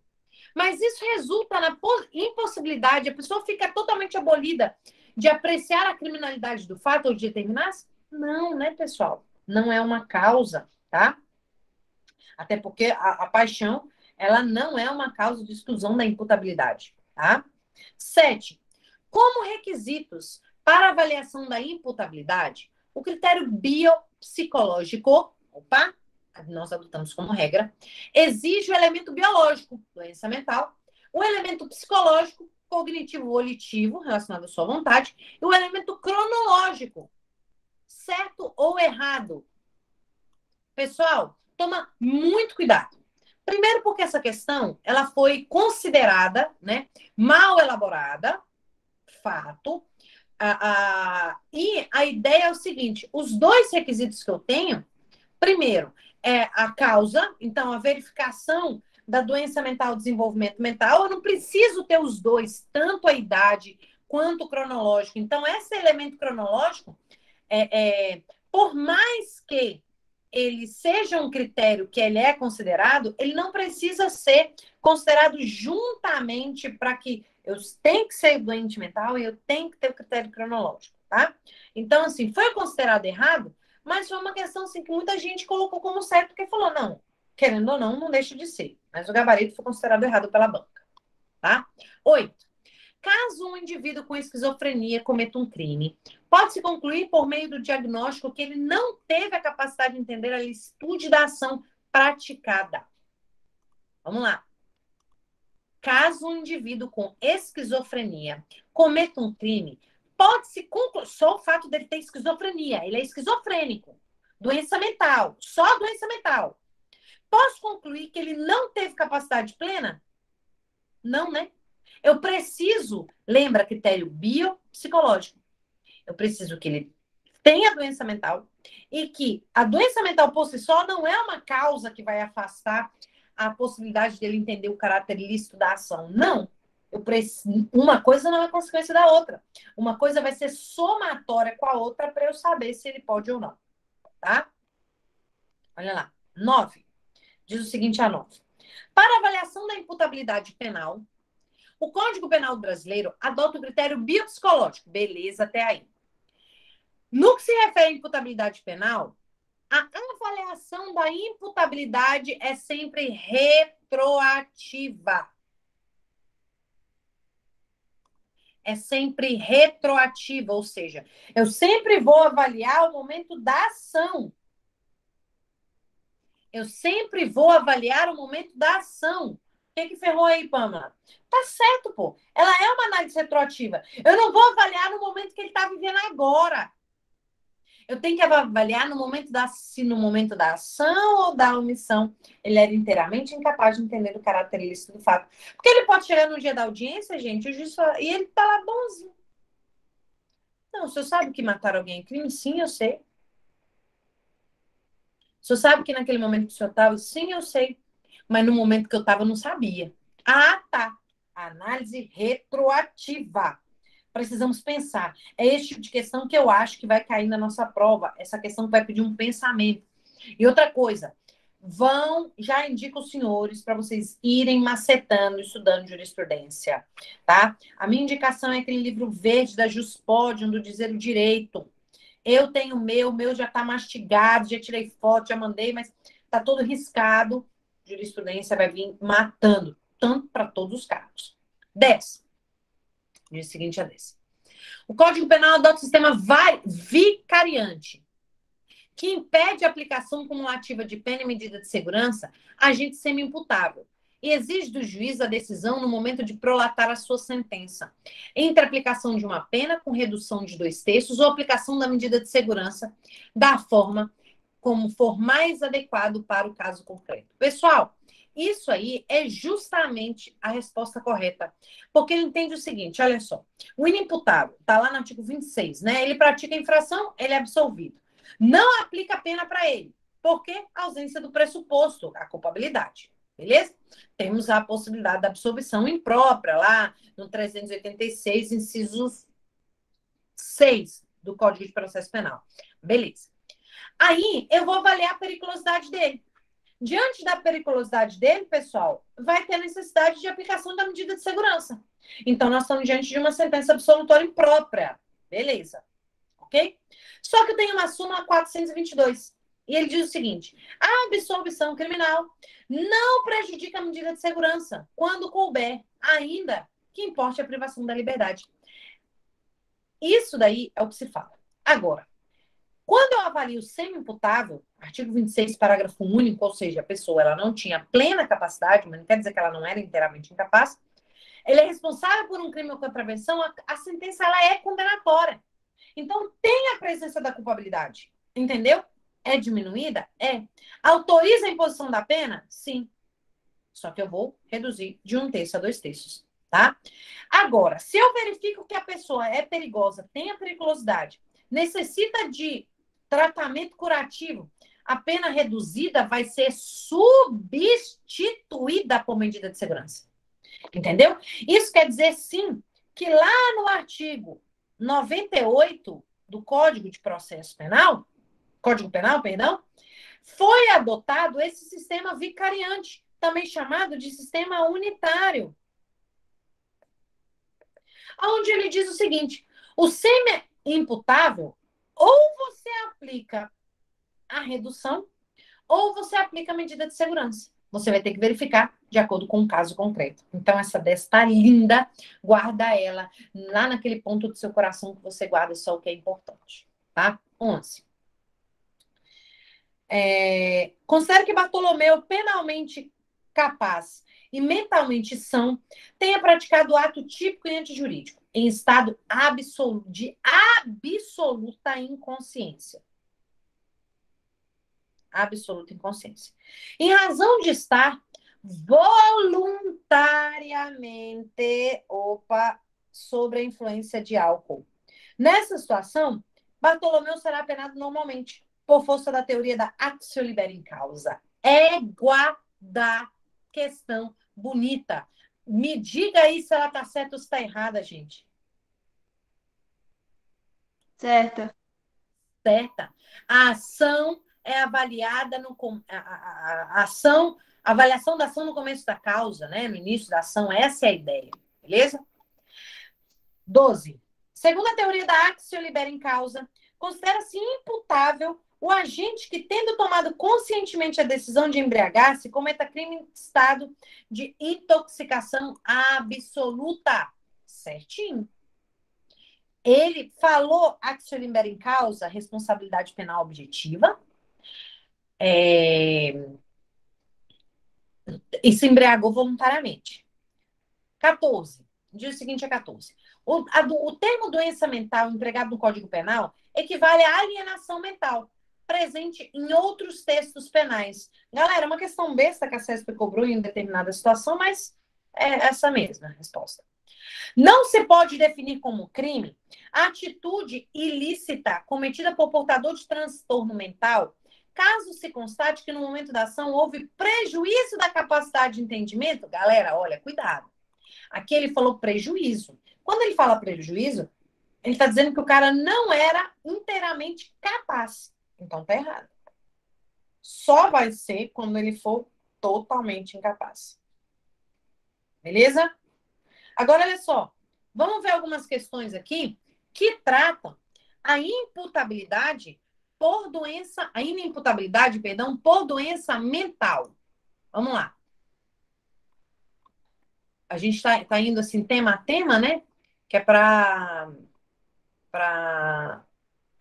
Mas isso resulta na impossibilidade, a pessoa fica totalmente abolida de apreciar a criminalidade do fato ou de determinar-se? Não, né, pessoal? Não é uma causa, tá? Até porque a paixão, ela não é uma causa de exclusão da imputabilidade, tá? 7. Como requisitos para avaliação da imputabilidade, o critério biopsicológico, nós adotamos como regra, exige o elemento biológico, doença mental, o elemento psicológico, cognitivo-volitivo, relacionado à sua vontade, e o elemento cronológico, certo ou errado. Pessoal, toma muito cuidado. Primeiro porque essa questão, ela foi considerada, né, mal elaborada, fato, e a ideia é o seguinte, os dois requisitos que eu tenho, primeiro, é a causa, então a verificação da doença mental, desenvolvimento mental, eu não preciso ter os dois, tanto a idade quanto o cronológico. Então, esse elemento cronológico, por mais que ele seja um critério que ele é considerado, ele não precisa ser considerado juntamente para que eu tenho que ser doente mental e eu tenho que ter o critério cronológico, tá? Então, assim, foi considerado errado, mas foi uma questão assim, que muita gente colocou como certo, porque falou, não, querendo ou não, não deixa de ser. Mas o gabarito foi considerado errado pela banca, tá? 8. Caso um indivíduo com esquizofrenia cometa um crime, pode-se concluir por meio do diagnóstico que ele não teve a capacidade de entender a licitude da ação praticada. Vamos lá. Caso um indivíduo com esquizofrenia cometa um crime, pode-se concluir, só o fato dele ter esquizofrenia, ele é esquizofrênico, doença mental, só doença mental. Posso concluir que ele não teve capacidade plena? Não, né? Eu preciso, lembra, critério biopsicológico. Eu preciso que ele tenha doença mental e que a doença mental por si só não é uma causa que vai afastar a possibilidade dele entender o caráter ilícito da ação. Não. Uma coisa não é consequência da outra. Uma coisa vai ser somatória com a outra para eu saber se ele pode ou não. Tá? Olha lá. 9. Diz o seguinte a 9. Para avaliação da imputabilidade penal, o Código Penal brasileiro adota o critério biopsicológico. Beleza, até aí. No que se refere à imputabilidade penal, a avaliação da imputabilidade é sempre retroativa. É sempre retroativa, ou seja, eu sempre vou avaliar o momento da ação. Eu sempre vou avaliar o momento da ação. O que ferrou aí, Pamela? Tá certo, pô. Ela é uma análise retroativa. Eu não vou avaliar no momento que ele está vivendo agora. Eu tenho que avaliar se no momento da ação ou da omissão ele era inteiramente incapaz de entender o caráter ilícito do fato. Porque ele pode chegar no dia da audiência, gente, e ele tá lá bonzinho. Não, o senhor sabe que mataram alguém em crime? Sim, eu sei. O senhor sabe que naquele momento que o senhor estava? Sim, eu sei. Mas no momento que eu estava, eu não sabia. Ah, tá. Análise retroativa. Precisamos pensar. É esse tipo de questão que eu acho que vai cair na nossa prova. Essa questão que vai pedir um pensamento. E outra coisa, já indico os senhores para vocês irem macetando, estudando jurisprudência, tá? A minha indicação é aquele livro verde da Juspodium, do Dizer o Direito. Eu tenho o meu já está mastigado, já tirei foto, já mandei, mas está todo riscado. Jurisprudência vai vir matando, tanto para todos os cargos. 10. Dia seguinte a 10. O Código Penal adota o sistema vicariante, que impede a aplicação cumulativa de pena e medida de segurança a agente semi-imputável e exige do juiz a decisão no momento de prolatar a sua sentença, entre a aplicação de uma pena com redução de 2/3 ou aplicação da medida de segurança da forma como for mais adequado para o caso concreto. Pessoal, isso aí é justamente a resposta correta, porque ele entende o seguinte, olha só, o inimputável, está lá no artigo 26, né? Ele pratica a infração, ele é absolvido. Não aplica a pena para ele, porque ausência do pressuposto, a culpabilidade. Beleza? Temos a possibilidade da absolvição imprópria lá no 386, inciso 6 do Código de Processo Penal. Beleza. Aí eu vou avaliar a periculosidade dele. Diante da periculosidade dele, pessoal, vai ter necessidade de aplicação da medida de segurança. Então, nós estamos diante de uma sentença absolutória imprópria. Beleza. Ok? Só que tem uma súmula 422. E ele diz o seguinte: a absolvição criminal não prejudica a medida de segurança quando couber, ainda que importe a privação da liberdade. Isso daí é o que se fala. Agora, quando eu avalio o semi-imputável, artigo 26, parágrafo único, ou seja, a pessoa ela não tinha plena capacidade, mas não quer dizer que ela não era inteiramente incapaz, ele é responsável por um crime ou contravenção, a sentença ela é condenatória. Então, tem a presença da culpabilidade, entendeu? É diminuída? É. Autoriza a imposição da pena? Sim. Só que eu vou reduzir de 1/3 a 2/3, tá? Agora, se eu verifico que a pessoa é perigosa, tem a periculosidade, necessita de tratamento curativo, a pena reduzida vai ser substituída por medida de segurança. Entendeu? Isso quer dizer, sim, que lá no artigo 98 do Código de Processo Penal, Código Penal, perdão, foi adotado esse sistema vicariante, também chamado de sistema unitário, onde ele diz o seguinte: o semi-imputável, ou você aplica a redução, ou você aplica a medida de segurança. Você vai ter que verificar de acordo com o caso concreto. Então, essa 10 está linda, guarda ela lá naquele ponto do seu coração que você guarda só o que é importante, tá? 11. Considero que Bartolomeu, penalmente capaz e mentalmente são, tenha praticado o ato típico e antijurídico, em estado de absoluta inconsciência. Absoluta inconsciência. Em razão de estar voluntariamente, sob a influência de álcool. Nessa situação, Bartolomeu será penado normalmente, por força da teoria da actio libera in causa. Égua da questão bonita. Me diga aí se ela está certa ou se está errada, gente. Certa. Certa. A ação é avaliada a avaliação da ação no começo da causa, né? No início da ação, essa é a ideia, beleza? 12. Segundo a teoria da actio libera in causa, considera-se imputável o agente que, tendo tomado conscientemente a decisão de embriagar-se, cometa crime em estado de intoxicação absoluta. Certinho. Ele falou actio libera in causa, responsabilidade penal objetiva, e se embriagou voluntariamente. 14. Diz o seguinte a 14. O termo doença mental empregado no Código Penal equivale à alienação mental, presente em outros textos penais. Galera, é uma questão besta que a CESP cobrou em determinada situação, mas é essa mesma resposta. Não se pode definir como crime a atitude ilícita cometida por portador de transtorno mental, caso se constate que no momento da ação houve prejuízo da capacidade de entendimento. Galera, olha, cuidado. Aqui ele falou prejuízo. Quando ele fala prejuízo, ele está dizendo que o cara não era inteiramente capaz. Então tá errado. Só vai ser quando ele for totalmente incapaz. Beleza? Agora, olha só. Vamos ver algumas questões aqui que tratam a inimputabilidade por doença, por doença mental. Vamos lá. A gente tá indo assim, tema a tema, né? Que é para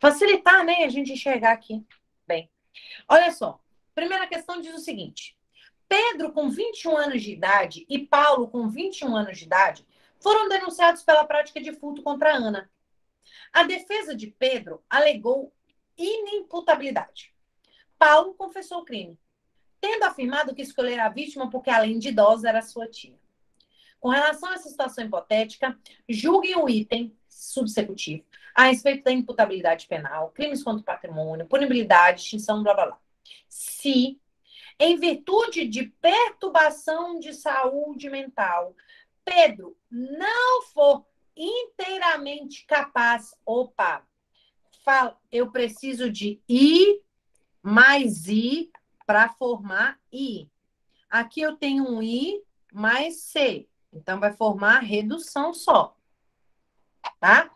facilitar, né? A gente enxergar aqui. Bem, olha só. Primeira questão diz o seguinte. Pedro, com 21 anos de idade, e Paulo, com 21 anos de idade, foram denunciados pela prática de furto contra Ana. A defesa de Pedro alegou inimputabilidade. Paulo confessou o crime, tendo afirmado que escolhera a vítima porque, além de idosa, era sua tia. Com relação a essa situação hipotética, julguem o item subsecutivo a respeito da imputabilidade penal, crimes contra o patrimônio, punibilidade, extinção, blá, blá, blá. Se, em virtude de perturbação de saúde mental, Pedro não for inteiramente capaz, eu preciso de I mais I para formar I. Aqui eu tenho um I mais C. Então, vai formar redução só. Tá?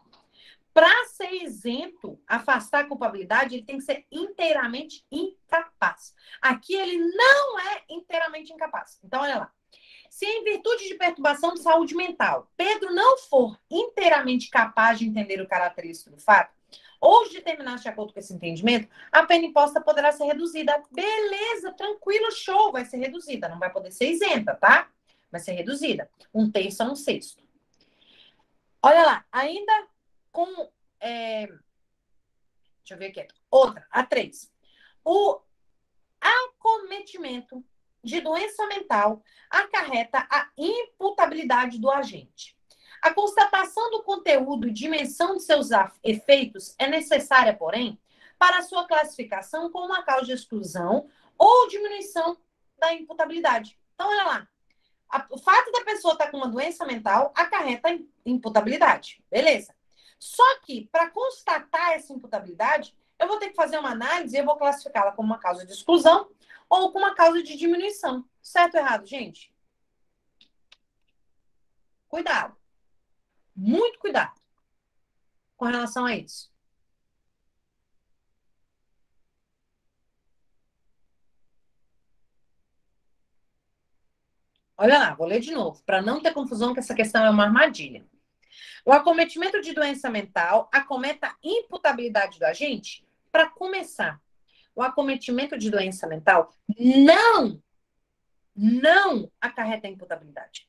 Para ser isento, afastar a culpabilidade, ele tem que ser inteiramente incapaz. Aqui ele não é inteiramente incapaz. Então, olha lá. Se em virtude de perturbação de saúde mental, Pedro não for inteiramente capaz de entender o caráter ilícito do fato, ou de determinar de acordo com esse entendimento, a pena imposta poderá ser reduzida. Beleza, tranquilo, show, vai ser reduzida. Não vai poder ser isenta, tá? Vai ser reduzida. 1/3 a 1/6. Olha lá, ainda com... deixa eu ver aqui. Outra, a 3. O acometimento de doença mental acarreta a imputabilidade do agente. A constatação do conteúdo e dimensão de seus efeitos é necessária, porém, para sua classificação como uma causa de exclusão ou diminuição da imputabilidade. Então, olha lá. O fato da pessoa estar com uma doença mental acarreta imputabilidade. Beleza. Só que, para constatar essa imputabilidade, eu vou ter que fazer uma análise e eu vou classificá-la como uma causa de exclusão ou como uma causa de diminuição. Certo ou errado, gente? Cuidado. Muito cuidado com relação a isso. Olha lá, vou ler de novo, para não ter confusão que essa questão é uma armadilha. O acometimento de doença mental acometa a imputabilidade do agente? Para começar, o acometimento de doença mental não acarreta a imputabilidade.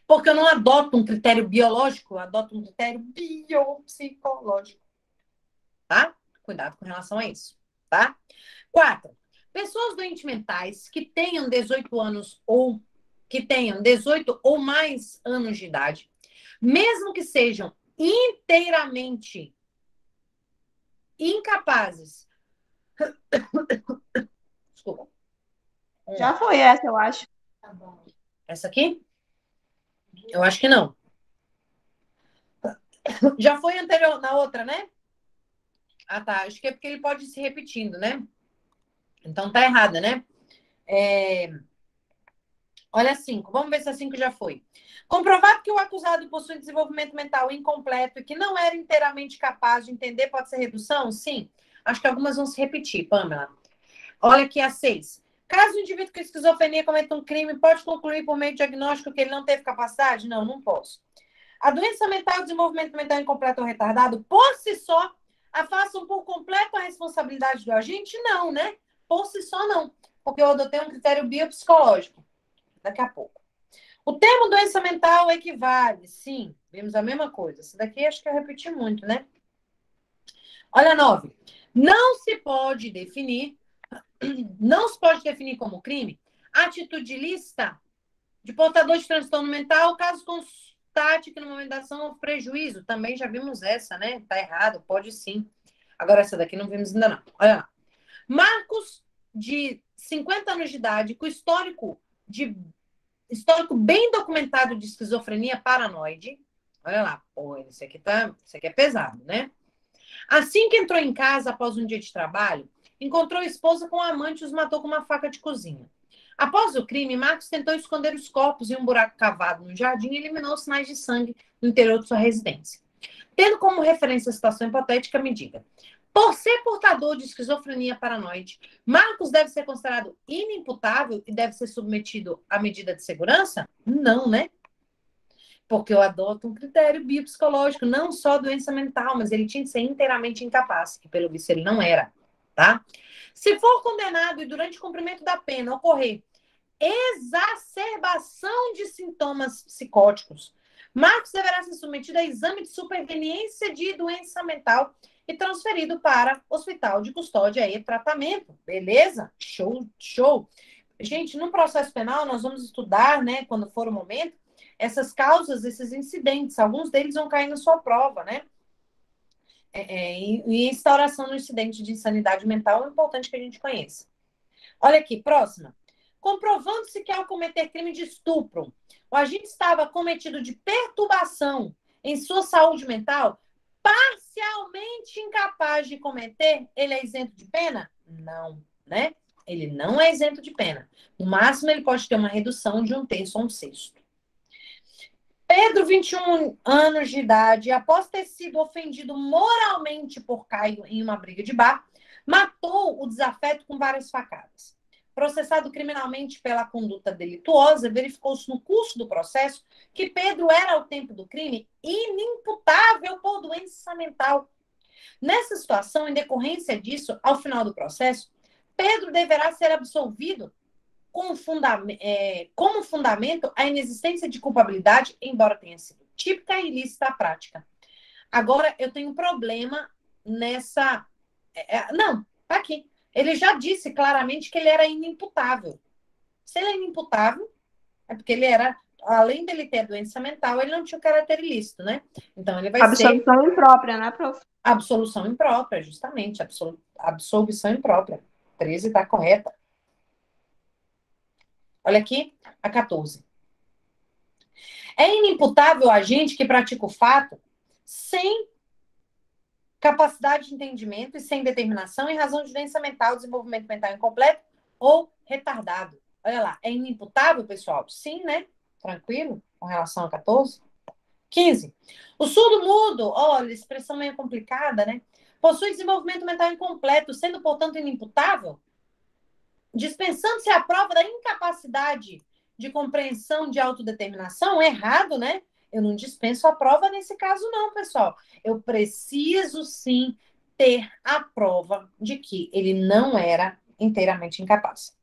Porque eu não adoto um critério biológico, eu adoto um critério biopsicológico. Tá? Cuidado com relação a isso, tá? 4. Pessoas doentes mentais que tenham 18 anos ou que tenham 18 ou mais anos de idade, mesmo que sejam inteiramente incapazes. Desculpa. Já foi essa, eu acho. Essa aqui? Eu acho que não. Já foi anterior na outra, né? Ah, tá. Acho que é porque ele pode ir se repetindo, né? Então tá errada, né? Olha a 5. Vamos ver se a 5 já foi. Comprovado que o acusado possui desenvolvimento mental incompleto e que não era inteiramente capaz de entender, pode ser redução? Sim. Acho que algumas vão se repetir, Pamela. Olha aqui a 6. Caso o indivíduo com esquizofrenia cometa um crime, pode concluir por meio de diagnóstico que ele não teve capacidade? Não, não posso. A doença mental, o desenvolvimento mental incompleto ou retardado, por si só, afastam por completo a responsabilidade do agente? Não, né? Por si só, não. Porque eu adotei um critério biopsicológico. Daqui a pouco. O termo doença mental equivale, sim, vimos a mesma coisa. Isso daqui acho que eu repeti muito, né? Olha, 9. Não se pode definir como crime atitude ilícita de portador de transtorno mental, caso constate que no momento da ação houve prejuízo. Também já vimos essa, né? Tá errado, pode sim. Agora essa daqui não vimos ainda não. Olha lá. Marcos de 50 anos de idade, com histórico bem documentado de esquizofrenia paranoide, Olha lá, pô, isso aqui é pesado, né? Assim que entrou em casa após um dia de trabalho, encontrou a esposa com o amante e os matou com uma faca de cozinha. Após o crime, Marcos tentou esconder os corpos em um buraco cavado no jardim e eliminou sinais de sangue no interior de sua residência. Tendo como referência a situação hipotética, me diga. Por ser portador de esquizofrenia paranoide, Marcos deve ser considerado inimputável e deve ser submetido à medida de segurança? Não, né? Porque eu adoto um critério biopsicológico, não só doença mental, mas ele tinha que ser inteiramente incapaz, que pelo visto ele não era, tá? Se for condenado e durante o cumprimento da pena ocorrer exacerbação de sintomas psicóticos, Marcos deverá ser submetido a exame de superveniência de doença mental e transferido para hospital de custódia e tratamento. Beleza? Show, show. Gente, no processo penal, nós vamos estudar, né, quando for o momento, essas causas, esses incidentes. Alguns deles vão cair na sua prova, né? E instauração do incidente de insanidade mental é importante que a gente conheça. Olha aqui, próxima. Comprovando-se que ao cometer crime de estupro, o agente estava cometido de perturbação em sua saúde mental, parcialmente incapaz de cometer, ele é isento de pena? Não, né? Ele não é isento de pena. No máximo, ele pode ter uma redução de 1/3 ou 1/6. Pedro, 21 anos de idade, após ter sido ofendido moralmente por Caio em uma briga de bar, matou o desafeto com várias facadas. Processado criminalmente pela conduta delituosa, verificou-se no curso do processo que Pedro era, ao tempo do crime, inimputável por doença mental. Nessa situação, em decorrência disso, ao final do processo, Pedro deverá ser absolvido como fundamento a inexistência de culpabilidade, embora tenha sido típica e ilícita a prática. Agora, eu tenho um problema nessa... Não, tá aqui. Ele já disse claramente que ele era inimputável. Se ele é inimputável, é porque ele era, além dele ter doença mental, ele não tinha o caráter ilícito, né? Então, ele vai Absolução ser... imprópria, né, prof? Absolução imprópria, justamente. Absolvição imprópria. 13 está correta. Olha aqui, a 14. É inimputável o agente que pratica o fato sem capacidade de entendimento e sem determinação em razão de doença mental, desenvolvimento mental incompleto ou retardado. Olha lá, é inimputável, pessoal? Sim, né? Tranquilo com relação a 14? 15. O surdo-mudo, olha, expressão meio complicada, né? Possui desenvolvimento mental incompleto, sendo, portanto, inimputável? Dispensando-se a prova da incapacidade de compreensão de autodeterminação, errado, né? Eu não dispenso a prova nesse caso, não, pessoal. Eu preciso, sim, ter a prova de que ele não era inteiramente incapaz.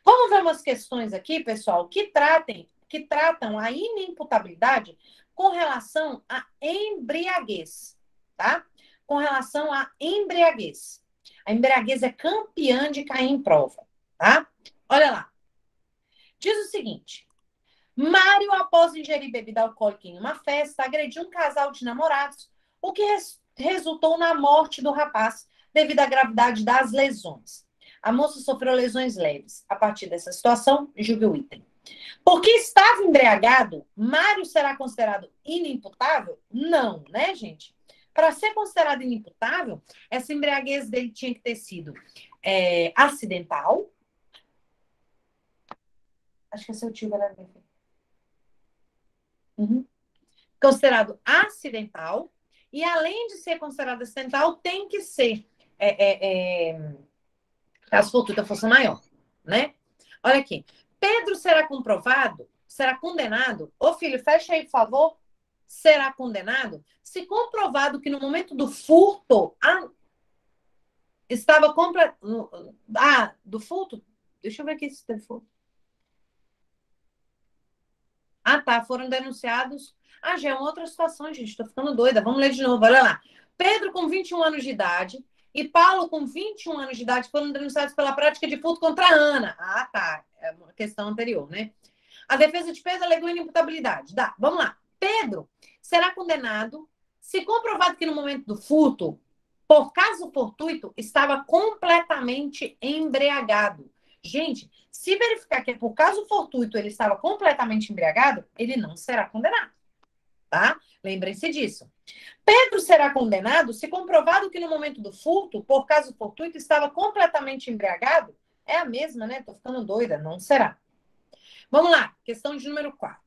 Vamos ver umas questões aqui, pessoal, que tratam a inimputabilidade com relação à embriaguez, tá? Com relação à embriaguez. A embriaguez é campeã de cair em prova, tá? Olha lá. Diz o seguinte: Mário, após ingerir bebida alcoólica em uma festa, agrediu um casal de namorados, o que resultou na morte do rapaz devido à gravidade das lesões. A moça sofreu lesões leves. A partir dessa situação, julgue o item. Porque estava embriagado, Mário será considerado inimputável? Não, né, gente? Para ser considerado inimputável, essa embriaguez dele tinha que ter sido acidental. Acho que é seu tio, galera. Considerado acidental. E além de ser considerado acidental, tem que ser caso fortuita fosse maior, né? Olha aqui. Pedro será comprovado, será condenado. Ô filho, fecha aí, por favor. Será condenado se comprovado que no momento do furto estava do furto? Deixa eu ver aqui se teve furto. Tá. Foram denunciados. Já é uma outra situação, gente. Tô ficando doida. Vamos ler de novo. Olha lá. Pedro, com 21 anos de idade, e Paulo, com 21 anos de idade, foram denunciados pela prática de furto contra a Ana. Tá. É uma questão anterior, né? A defesa de Pedro alegou inimputabilidade. Vamos lá. Pedro será condenado se comprovado que no momento do furto, por caso fortuito, estava completamente embriagado. Gente, se verificar que por caso fortuito ele estava completamente embriagado, ele não será condenado. tá? Lembrem-se disso. Pedro será condenado se comprovado que no momento do furto, por caso fortuito, estava completamente embriagado? É a mesma, né? Tô ficando doida, não será. Vamos lá, questão de número 4.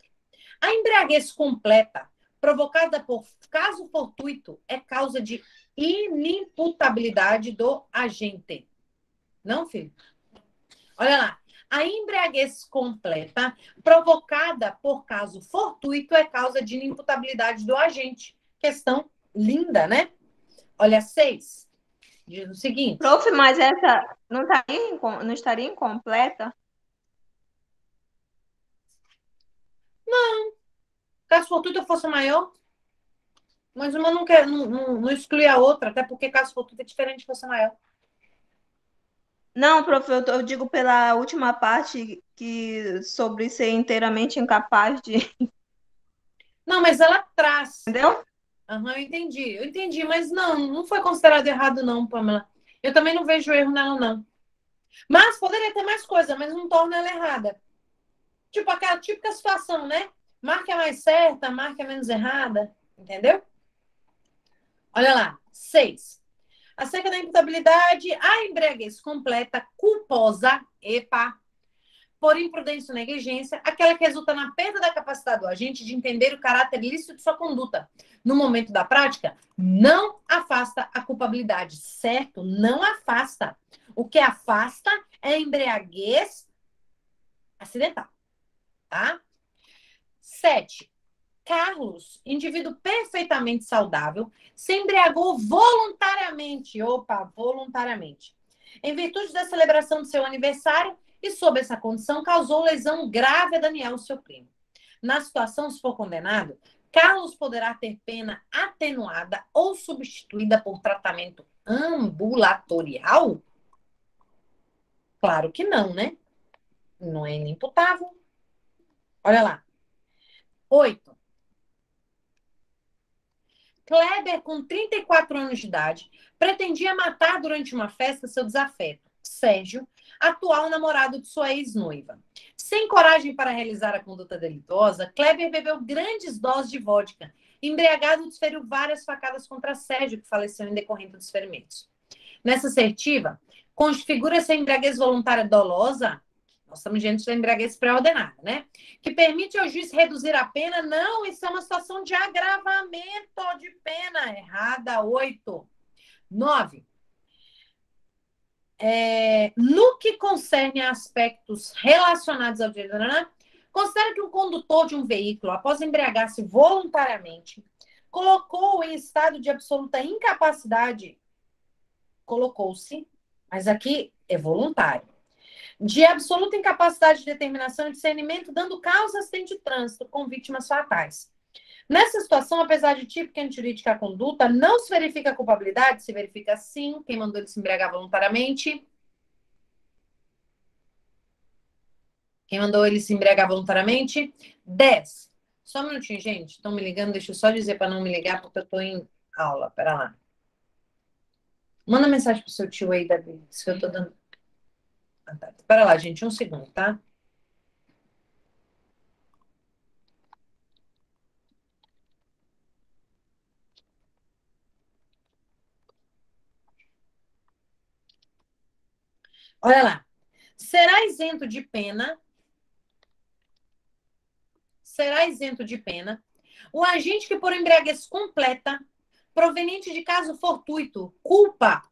A embriaguez completa, provocada por caso fortuito, é causa de inimputabilidade do agente. Não, filho? Olha lá. A embriaguez completa, provocada por caso fortuito, é causa de inimputabilidade do agente. Questão linda, né? Olha, 6. Diz o seguinte. Prof, mas essa não estaria incompleta? Caso fortuito fosse maior, mas uma não exclui a outra, até porque caso fortuito é diferente de força maior. Não, prof, eu digo pela última parte que sobre ser inteiramente incapaz de. Não, mas ela traz. Entendeu? Aham, eu entendi, mas não foi considerado errado, não, Pamela. Eu também não vejo erro nela, não. Mas poderia ter mais coisa, mas não torna ela errada. Tipo aquela típica situação, né? Marca é mais certa, marca é menos errada. Entendeu? Olha lá. 6. Acerca da imputabilidade, a embriaguez completa, culposa, epa, por imprudência ou negligência, aquela que resulta na perda da capacidade do agente de entender o caráter ilícito de sua conduta. No momento da prática, não afasta a culpabilidade, certo? Não afasta. O que afasta é a embriaguez acidental, tá? 7. Carlos, indivíduo perfeitamente saudável, se embriagou voluntariamente, voluntariamente, em virtude da celebração do seu aniversário e, sob essa condição, causou lesão grave a Daniel, seu primo. Na situação, se for condenado, Carlos poderá ter pena atenuada ou substituída por tratamento ambulatorial? Claro que não, né? Não é inimputável. Olha lá. 8. Kleber, com 34 anos de idade, pretendia matar durante uma festa seu desafeto, Sérgio, atual namorado de sua ex-noiva. Sem coragem para realizar a conduta delituosa, Kleber bebeu grandes doses de vodka. Embriagado, desferiu várias facadas contra Sérgio, que faleceu em decorrência dos ferimentos. Nessa assertiva, configura-se a embriaguez voluntária dolosa. Nós estamos diante da embriaguez pré-ordenada, né? Que permite ao juiz reduzir a pena. Não, isso é uma situação de agravamento de pena. Errada, 8. 9. No que concerne a aspectos relacionados ao direito, considera que o condutor de um veículo, após embriagar-se voluntariamente, colocou em estado de absoluta incapacidade, colocou-se, mas aqui é voluntário, de absoluta incapacidade de determinação e discernimento, dando causa a acidente de trânsito com vítimas fatais. Nessa situação, apesar de típica e antijurídica a conduta, não se verifica a culpabilidade, se verifica sim quem mandou ele se embriagar voluntariamente. Quem mandou ele se embriagar voluntariamente? 10. Só um minutinho, gente. Estão me ligando, deixa eu só dizer para não me ligar, porque eu estou em aula. Pera lá. Manda mensagem pro seu tio aí, Davi. Se eu tô dando. Ah, tá. Pera lá, gente, um segundo, tá? Olha lá. Será isento de pena o agente que por embriaguez completa, proveniente de caso fortuito,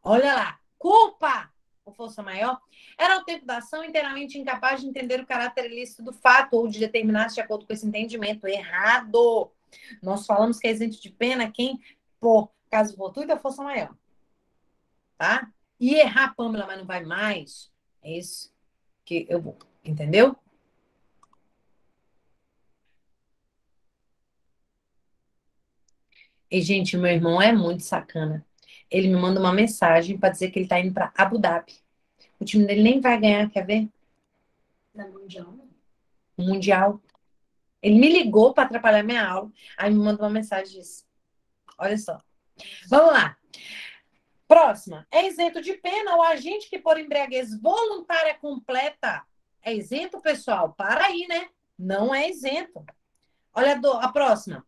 olha lá, culpa ou força maior, era ao tempo da ação inteiramente incapaz de entender o caráter ilícito do fato ou de determinar-se de acordo com esse entendimento. Errado. Nós falamos que é isento de pena quem por caso fortuito é força maior. Tá? E errar, Pamela, mas não vai mais. É isso que eu vou. Entendeu? E, gente, meu irmão é muito sacana. Ele me manda uma mensagem para dizer que ele tá indo para Abu Dhabi. O time dele nem vai ganhar, quer ver? Na Mundial. O Mundial. Ele me ligou para atrapalhar minha aula. Aí me manda uma mensagem disso. Olha só. Vamos lá. Próxima. É isento de pena o agente que por embriaguez voluntária completa. É isento, pessoal? Para aí, né? Não é isento. Olha a próxima.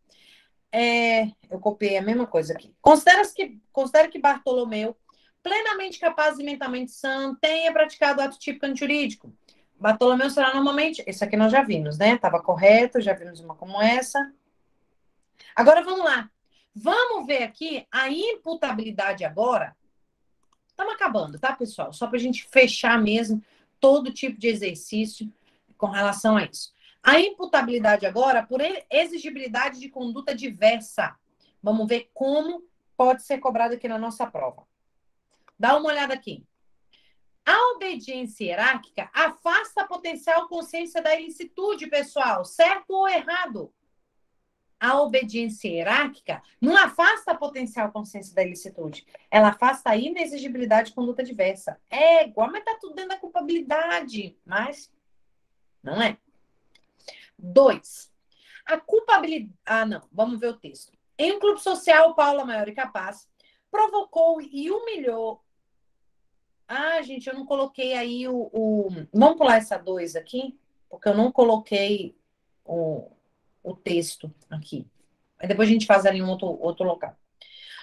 Eu copiei a mesma coisa aqui. Considera que Bartolomeu, plenamente capaz e mentalmente sã, tenha praticado ato típico antijurídico. Bartolomeu será normalmente... Esse aqui nós já vimos, né? Estava correto, já vimos uma como essa. Agora, vamos lá. Vamos ver aqui a imputabilidade agora. Estamos acabando, tá, pessoal? Só para a gente fechar mesmo todo tipo de exercício com relação a isso. A imputabilidade agora por exigibilidade de conduta diversa. Vamos ver como pode ser cobrado aqui na nossa prova. Dá uma olhada aqui. A obediência hierárquica afasta a potencial consciência da ilicitude, pessoal. Certo ou errado? A obediência hierárquica não afasta a potencial consciência da ilicitude. Ela afasta a inexigibilidade de conduta diversa. É igual, mas tá tudo dentro da culpabilidade. Mas não é. 2. A culpabilidade... não. Vamos ver o texto. Em um clube social, Paula, maior e capaz, provocou e humilhou... gente, eu não coloquei aí Vamos pular essa 2 aqui, porque eu não coloquei o texto aqui. Aí depois a gente faz ali um outro local.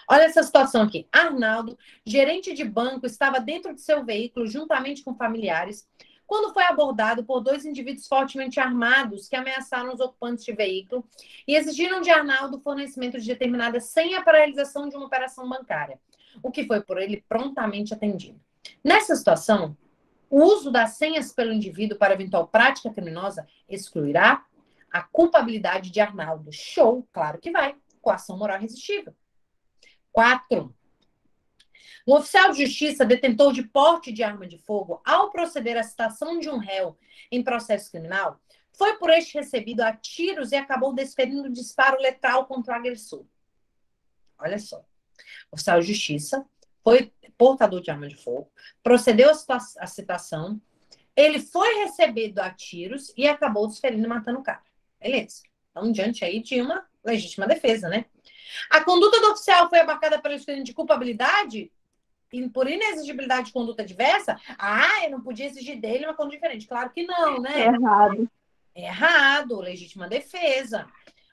Olha essa situação aqui. Arnaldo, gerente de banco, estava dentro de seu veículo, juntamente com familiares, quando foi abordado por 2 indivíduos fortemente armados que ameaçaram os ocupantes de veículo e exigiram de Arnaldo o fornecimento de determinada senha para a realização de uma operação bancária, o que foi por ele prontamente atendido. Nessa situação, o uso das senhas pelo indivíduo para eventual prática criminosa excluirá a culpabilidade de Arnaldo. Show, claro que vai. Coação moral irresistível. 4. O oficial de justiça, detentor de porte de arma de fogo, ao proceder à citação de um réu em processo criminal, foi por este recebido a tiros e acabou desferindo disparo letal contra o agressor. Olha só. O oficial de justiça foi portador de arma de fogo, procedeu à citação, ele foi recebido a tiros e acabou desferindo e matando o cara. Beleza. Então, diante aí de uma legítima defesa, né? A conduta do oficial foi abarcada pelo escolhimento de culpabilidade e por inexigibilidade de conduta diversa? Eu não podia exigir dele uma conduta diferente. Claro que não, né? Errado. Errado, legítima defesa.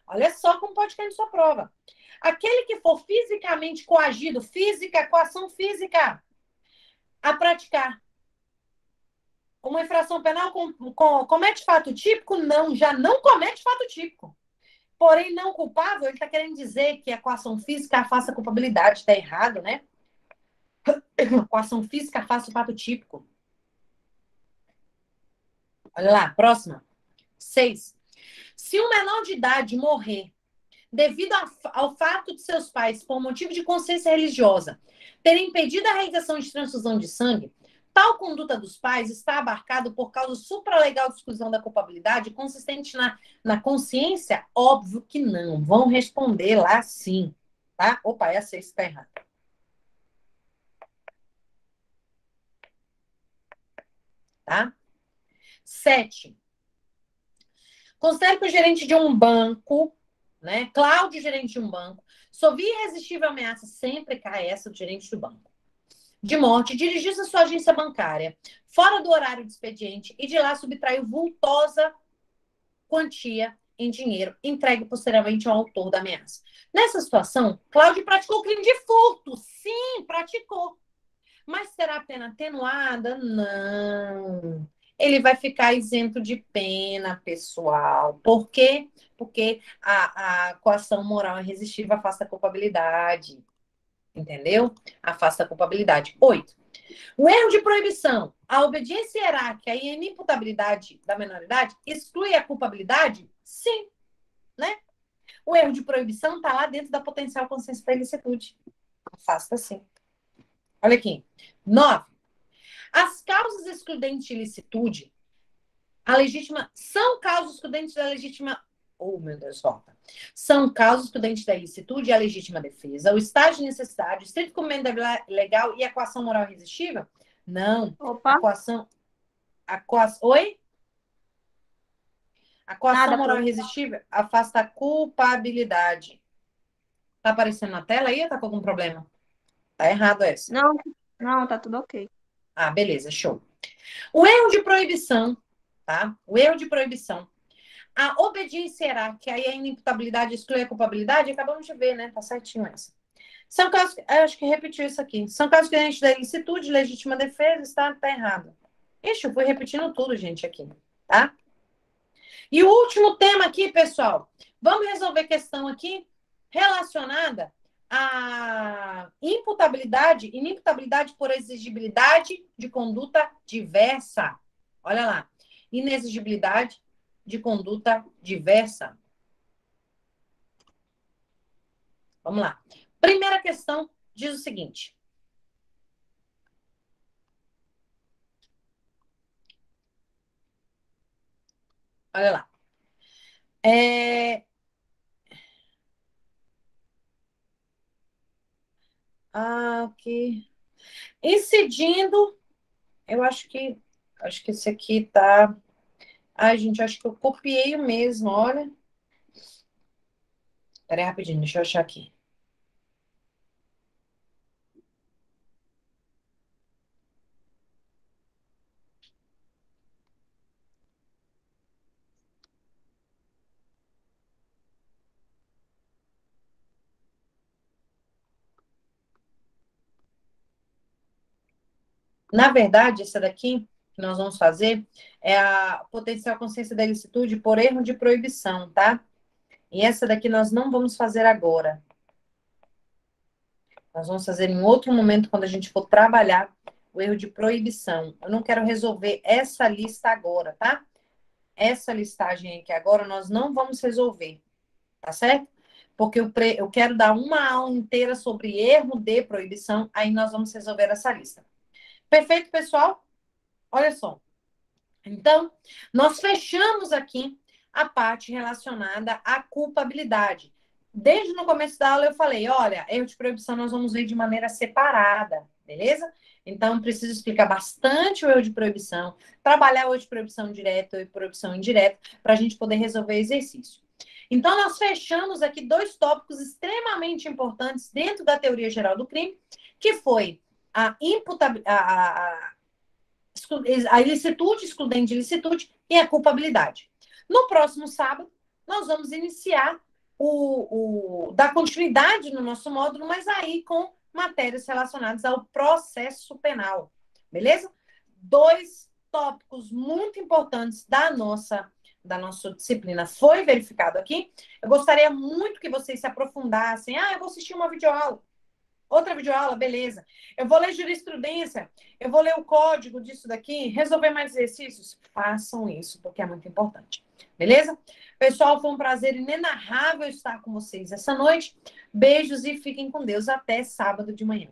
Olha só como pode cair na sua prova. Aquele que for fisicamente coagido, coação física, a praticar uma infração penal comete fato típico? Não, já não comete fato típico. Porém, não culpável, ele está querendo dizer que a coação física afasta a culpabilidade. Está errado, né? Coação física afasta o fato típico. Olha lá, próxima. 6. Se um menor de idade morrer devido ao fato de seus pais, por motivo de consciência religiosa, terem impedido a realização de transfusão de sangue, tal conduta dos pais está abarcado por causa supralegal de exclusão da culpabilidade consistente na consciência? Óbvio que não. Vão responder lá sim. Tá? Opa, essa está errada. Tá? 7. Considere que o gerente de um banco, né? Cláudio, gerente de um banco, sob irresistível ameaça, sempre cai essa do gerente do banco, de morte, dirigiu-se à sua agência bancária, fora do horário de expediente, e de lá subtraiu vultosa quantia em dinheiro, entregue posteriormente ao autor da ameaça. Nessa situação, Cláudio praticou crime de furto. Sim, praticou. Mas será a pena atenuada? Não. Ele vai ficar isento de pena, pessoal. Por quê? Porque a coação moral irresistível afasta a culpabilidade. Entendeu? Afasta a culpabilidade. 8. O erro de proibição, a obediência hierárquica e a inimputabilidade da menoridade exclui a culpabilidade? Sim. Né? O erro de proibição está lá dentro da potencial consciência da ilicitude. Afasta sim. Olha aqui. 9. As causas excludentes de ilicitude, são causas excludentes da legítima... meu Deus, volta. São causas excludentes da ilicitude e a legítima defesa, o estágio de necessidade, o estrito cumprimento legal e a coação moral irresistível? Não. Opa. Oi? A coação Nada, moral professor. irresistível afasta a culpabilidade. Tá aparecendo na tela aí ou tá com algum problema? Tá errado essa. Não, tá tudo ok. Beleza, show. O erro de proibição, tá? O erro de proibição. A obediência hierárquica, aí a inimputabilidade exclui a culpabilidade, acabamos de ver, né? Tá certinho essa. São casos, eu acho que repetiu isso aqui. São casos que a gente da ilicitude, legítima defesa, está errado. Ixi, eu fui repetindo tudo, gente, aqui, tá? E o último tema aqui, pessoal, vamos resolver questão aqui relacionada à imputabilidade, inimputabilidade por exigibilidade de conduta diversa. Olha lá, inexigibilidade de conduta diversa. Vamos lá. Primeira questão diz o seguinte. Olha lá. Aqui. Incidindo, eu acho que esse aqui tá. Ai, gente, acho que eu copiei o mesmo, olha. Peraí, rapidinho, deixa eu achar aqui. Na verdade, essa daqui que nós vamos fazer é a potencial consciência da ilicitude por erro de proibição, tá? E essa daqui nós não vamos fazer agora. Nós vamos fazer em outro momento, quando a gente for trabalhar o erro de proibição. Eu não quero resolver essa lista agora, tá? Essa listagem aqui agora nós não vamos resolver, tá certo? Porque eu quero dar uma aula inteira sobre erro de proibição, aí nós vamos resolver essa lista. Perfeito, pessoal? Olha só. Então, nós fechamos aqui a parte relacionada à culpabilidade. Desde no começo da aula eu falei, olha, erro de proibição nós vamos ver de maneira separada, beleza? Então, preciso explicar bastante o erro de proibição, trabalhar o erro de proibição direta e proibição indireta, para a gente poder resolver o exercício. Então, nós fechamos aqui dois tópicos extremamente importantes dentro da teoria geral do crime, que foi a a ilicitude, excludente de ilicitude e a culpabilidade. No próximo sábado, nós vamos iniciar dar continuidade no nosso módulo, mas aí com matérias relacionadas ao processo penal, beleza? Dois tópicos muito importantes da nossa disciplina foi verificado aqui. Eu gostaria muito que vocês se aprofundassem. Eu vou assistir uma videoaula. Outra videoaula, beleza. Eu vou ler jurisprudência, eu vou ler o código disso daqui, resolver mais exercícios. Façam isso, porque é muito importante. Beleza? Pessoal, foi um prazer inenarrável estar com vocês essa noite. Beijos e fiquem com Deus até sábado de manhã.